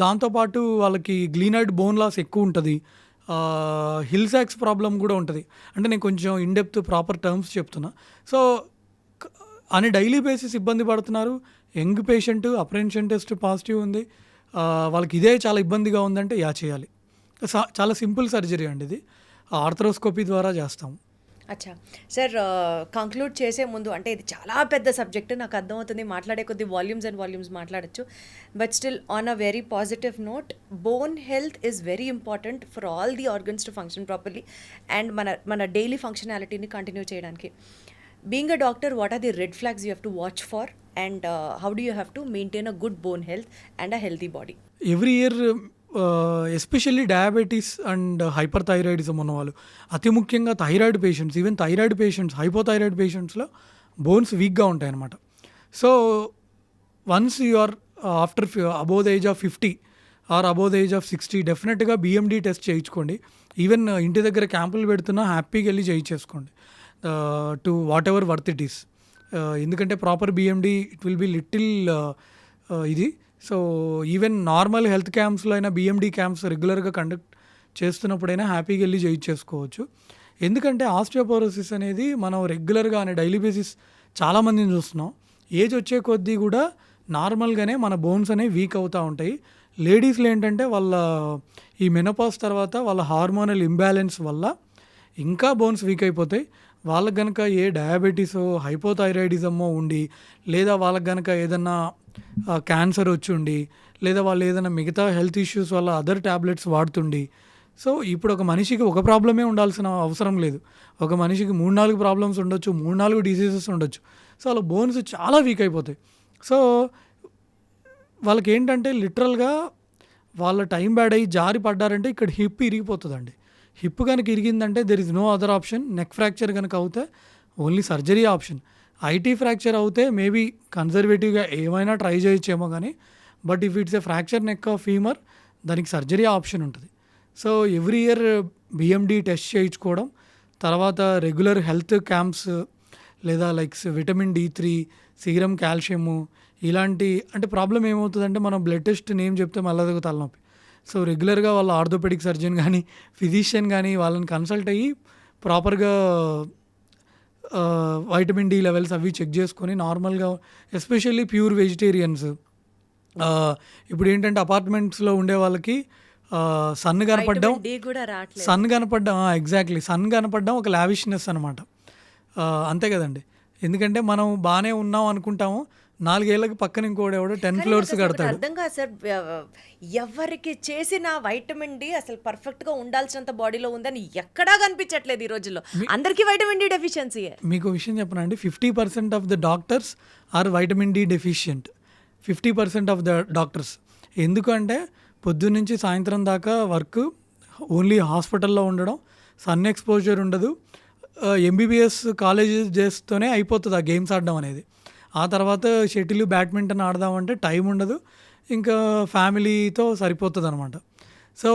దాంతోపాటు వాళ్ళకి గ్లీనాయిడ్ బోన్ లాస్ ఎక్కువ ఉంటుంది, హిల్ సాక్స్ ప్రాబ్లం కూడా ఉంటుంది. అంటే నేను కొంచెం ఇన్డెప్త్ ప్రాపర్ టర్మ్స్ చెప్తున్నా. సో అని డైలీ బేసిస్ ఇబ్బంది పడుతున్నారు. Young patient, apprehension test positive ఉంది, వాళ్ళకి ఇదే చాలా ఇబ్బందిగా ఉందంటే చేయాలి. చాలా సింపుల్ సర్జరీ అండి ఇది, ఆర్థ్రోస్కోపీ ద్వారా చేస్తాము. అచ్చా సార్, కంక్లూడ్ చేసే ముందు, అంటే ఇది చాలా పెద్ద సబ్జెక్ట్ నాకు అర్థమవుతుంది, మాట్లాడే కొద్ది వాల్యూమ్స్ అండ్ వాల్యూమ్స్ మాట్లాడచ్చు, but still on a very positive note, bone health is very important for all the organs to function properly and మన డైలీ ఫంక్షనాలిటీని కంటిన్యూ చేయడానికి. Being a doctor, what are the red flags you have to watch for and how do you have to maintain a good bone health and a healthy body? Every year especially diabetes and hyperthyroidism ఉన్నవాళ్ళు, అతి ముఖ్యంగా thyroid patients, even thyroid patients, hypothyroid పేషెంట్స్లో బోన్స్ వీక్గా ఉంటాయన్నమాట. So once you are after above the age of 50 or above the age of 60 డెఫినెట్గా బిఎండి టెస్ట్ చేయించుకోండి. ఈవెన్ ఇంటి దగ్గర క్యాంపులు పెడుతున్నా హ్యాపీగా వెళ్ళి చేయించేసుకోండి to whatever worth it is. ఎందుకంటే proper BMD it will be little ఇది. సో ఈవెన్ నార్మల్ హెల్త్ క్యాంప్స్లో అయినా బిఎండి క్యాంప్స్ రెగ్యులర్గా కండక్ట్ చేస్తున్నప్పుడైనా హ్యాపీగా వెళ్ళి చేయించేసుకోవచ్చు. ఎందుకంటే ఆస్టియోపోరోసిస్ అనేది మనం రెగ్యులర్గా అనే డైలీ బేసిస్ చాలామందిని చూస్తున్నాం. ఏజ్ వచ్చే కొద్దీ కూడా నార్మల్గానే మన బోన్స్ అనేవి వీక్ అవుతూ ఉంటాయి. లేడీస్లో ఏంటంటే వాళ్ళ ఈ మెనోపాజ్ తర్వాత వాళ్ళ హార్మోనల్ ఇంబ్యాలెన్స్ వల్ల ఇంకా బోన్స్ వీక్ అయిపోతాయి. వాళ్ళకి కనుక ఏ డయాబెటీసో హైపోథైరాయిడిజమో ఉండి, లేదా వాళ్ళకి కనుక ఏదన్నా క్యాన్సర్ వచ్చి ఉండి, లేదా వాళ్ళు ఏదైనా మిగతా హెల్త్ ఇష్యూస్ వల్ల అదర్ ట్యాబ్లెట్స్ వాడుతుండి, సో ఇప్పుడు ఒక మనిషికి ఒక ప్రాబ్లమే ఉండాల్సిన అవసరం లేదు, ఒక మనిషికి 3-4 ప్రాబ్లమ్స్ ఉండొచ్చు, 3-4 డిసీజెస్ ఉండొచ్చు. సో వాళ్ళ బోన్స్ చాలా వీక్ అయిపోతాయి. సో వాళ్ళకి ఏంటంటే లిటరల్గా వాళ్ళ టైం బ్యాడ్ అయ్యి జారి పడ్డారంటే ఇక్కడ హిప్ ఇరిగిపోతుందండి. హిప్ కనుక ఇరిగిందంటే there is no other option. Neck fracture కనుక అవుతే only surgery option. IT fracture అవుతే మేబీ కన్జర్వేటివ్గా ఏమైనా ట్రై చేయొచ్చేమో కానీ, but if it's a fracture neck of femur దానికి సర్జరీ ఆప్షన్ ఉంటుంది. So every year BMD test చేయించుకోవడం, తర్వాత రెగ్యులర్ హెల్త్ క్యాంప్స్ లేదా like vitamin D3, serum calcium, ఇలాంటి అంటే ప్రాబ్లం ఏమవుతుందంటే మనం బ్లడ్ టెస్ట్ నేమ్ చెప్తే మళ్ళీ తలనొప్పి. సో రెగ్యులర్గా వాళ్ళ ఆర్థోపెడిక్ సర్జన్ కానీ ఫిజిషియన్ కానీ వాళ్ళని కన్సల్ట్ అయ్యి ప్రాపర్గా వైటమిన్ డి లెవెల్స్ అవి చెక్ చేసుకొని నార్మల్గా, ఎస్పెషల్లీ ప్యూర్ వెజిటేరియన్స్, ఇప్పుడు ఏంటంటే అపార్ట్మెంట్స్లో ఉండే వాళ్ళకి సన్ కనపడ్డం ఎగ్జాక్ట్లీ సన్ కనపడ్డం ఒక లావిష్నెస్ అనమాట. అంతే కదండి. ఎందుకంటే మనం బాగానే ఉన్నాం అనుకుంటాము, 4 ఏళ్ళకి పక్కన ఇంకోటి ఎవడో 10 ఫ్లోర్స్ కడతాడు. అర్థం కాదు సార్, ఎవరికి చేసిన వైటమిన్ డి అసలు పర్ఫెక్ట్గా ఉండాల్సినంత బాడీలో ఉందని ఎక్కడా కనిపించట్లేదు ఈ రోజుల్లో. అందరికీ వైటమిన్ డి డెఫిషియన్సీ. మీకు విషయం చెప్పనండి, 50% of the doctors are vitamin D deficient. 50% of the doctors. ఎందుకంటే పొద్దున్నుంచి సాయంత్రం దాకా వర్క్, ఓన్లీ హాస్పిటల్లో ఉండడం, సన్ ఎక్స్పోజర్ ఉండదు, ఎంబీబీఎస్ కాలేజెస్తోనే అయిపోతుంది ఆ గేమ్స్ ఆడడం అనేది. ఆ తర్వాత షటిల్ బ్యాడ్మింటన్ ఆడదామంటే టైం ఉండదు, ఇంకా ఫ్యామిలీతో సరిపోతుంది అనమాట. So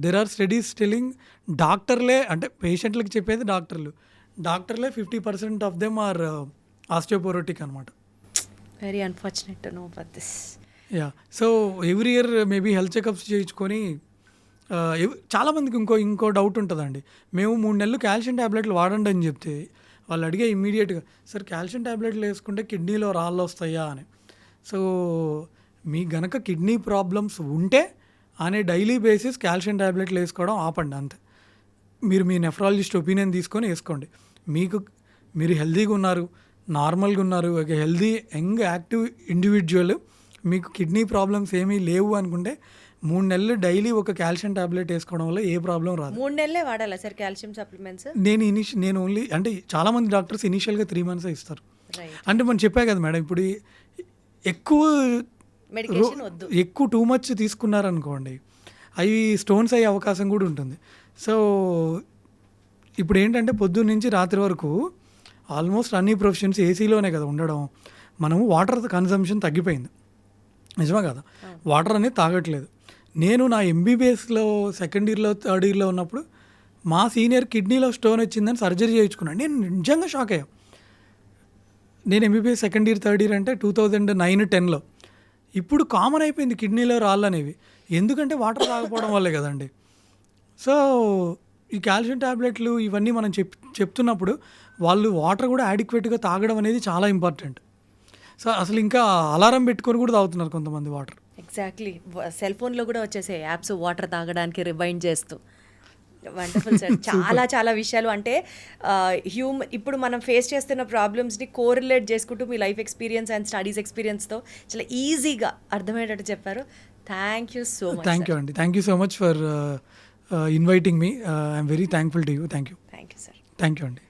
there are studies telling డాక్టర్లే అంటే పేషెంట్లకు చెప్పేది డాక్టర్లే 50% ఆఫ్ దెమ్ ఆర్ ఆస్టియోపోరోటిక్ అనమాట. Very unfortunate to know about this. Yeah, so every year maybe health checkups చేయించుకొని చాలామందికి ఇంకో డౌట్ ఉంటుందండి. మేము 3 నెలలు కాల్షియం ట్యాబ్లెట్లు వాడండి అని చెప్తే వాళ్ళు అడిగే ఇమ్మీడియట్గా, సార్ కాల్షియం ట్యాబ్లెట్లు వేసుకుంటే కిడ్నీలో రాళ్ళు వస్తాయా అని. సో మీకు గనక కిడ్నీ ప్రాబ్లమ్స్ ఉంటే అనే డైలీ బేసిస్ కాల్షియం ట్యాబ్లెట్లు వేసుకోవడం ఆపండి అంతే. మీరు మీ నెఫ్రాలజిస్ట్ ఒపీనియన్ తీసుకొని వేసుకోండి. మీరు హెల్తీగా ఉన్నారు, నార్మల్గా ఉన్నారు, ఒక హెల్తీ యంగ్ యాక్టివ్ ఇండివిజువల్, మీకు కిడ్నీ ప్రాబ్లమ్స్ ఏమీ లేవు అనుకుంటే 3 నెలలు డైలీ ఒక కాల్షియం ట్యాబ్లెట్ వేసుకోవడం వల్ల ఏ ప్రాబ్లం రాదు. 3 నెలలే వాడాలా సార్ కాల్షియం సప్లిమెంట్స్? నేను ఓన్లీ అంటే చాలామంది డాక్టర్స్ ఇనీషియల్గా 3 months ఇస్తారు. రైట్. అంటే మనం చెప్పా కదా మేడం, ఇప్పుడు ఎక్కువ మెడికేషన్ వద్దు. ఎక్కువ టూ మచ్ తీసుకున్నారనుకోండి అవి స్టోన్స్ అయ్యే అవకాశం కూడా ఉంటుంది. సో ఇప్పుడు ఏంటంటే పొద్దున్న నుంచి రాత్రి వరకు ఆల్మోస్ట్ అన్ని ప్రొఫెషన్స్ ఏసీలోనే కదా ఉండడం, మనము వాటర్ కన్సంప్షన్ తగ్గిపోయింది, నిజమా కదా? వాటర్ అనేది తాగట్లేదు. నేను నా ఎంబీబీఎస్లో సెకండ్ ఇయర్లో థర్డ్ ఇయర్లో ఉన్నప్పుడు మా సీనియర్ కిడ్నీలో స్టోన్ వచ్చిందని సర్జరీ చేయించుకున్నాను. నేను నిజంగా షాక్ అయ్యా. నేను MBBS second year third year అంటే 2009-10లో. ఇప్పుడు కామన్ అయిపోయింది కిడ్నీలో రాళ్ళు అనేవి, ఎందుకంటే వాటర్ తాగకపోవడం వల్లే కదండి. సో ఈ కాల్షియం ట్యాబ్లెట్లు ఇవన్నీ మనం చెప్తున్నప్పుడు వాళ్ళు వాటర్ కూడా యాడిక్వేట్గా తాగడం అనేది చాలా ఇంపార్టెంట్. సో అసలు ఇంకా అలారం పెట్టుకొని కూడా తాగుతున్నారు కొంతమంది వాటర్. ఎగ్జాక్ట్లీ, సెల్ ఫోన్లో కూడా వచ్చేసే యాప్స్ వాటర్ తాగడానికి రిమైండ్ చేస్తూ. Wonderful sir. చాలా విషయాలు అంటే ఇప్పుడు మనం ఫేస్ చేస్తున్న ప్రాబ్లమ్స్ని కోరిలేట్ చేసుకుంటూ మీ లైఫ్ ఎక్స్పీరియన్స్ అండ్ స్టడీస్ ఎక్స్పీరియన్స్తో చాలా ఈజీగా అర్థమయ్యేటట్టు చెప్పారు. Thank you so much. Thank you అండి, thank you so much for inviting me. I'm very thankful to you. Thank you sir. Thank you అండి.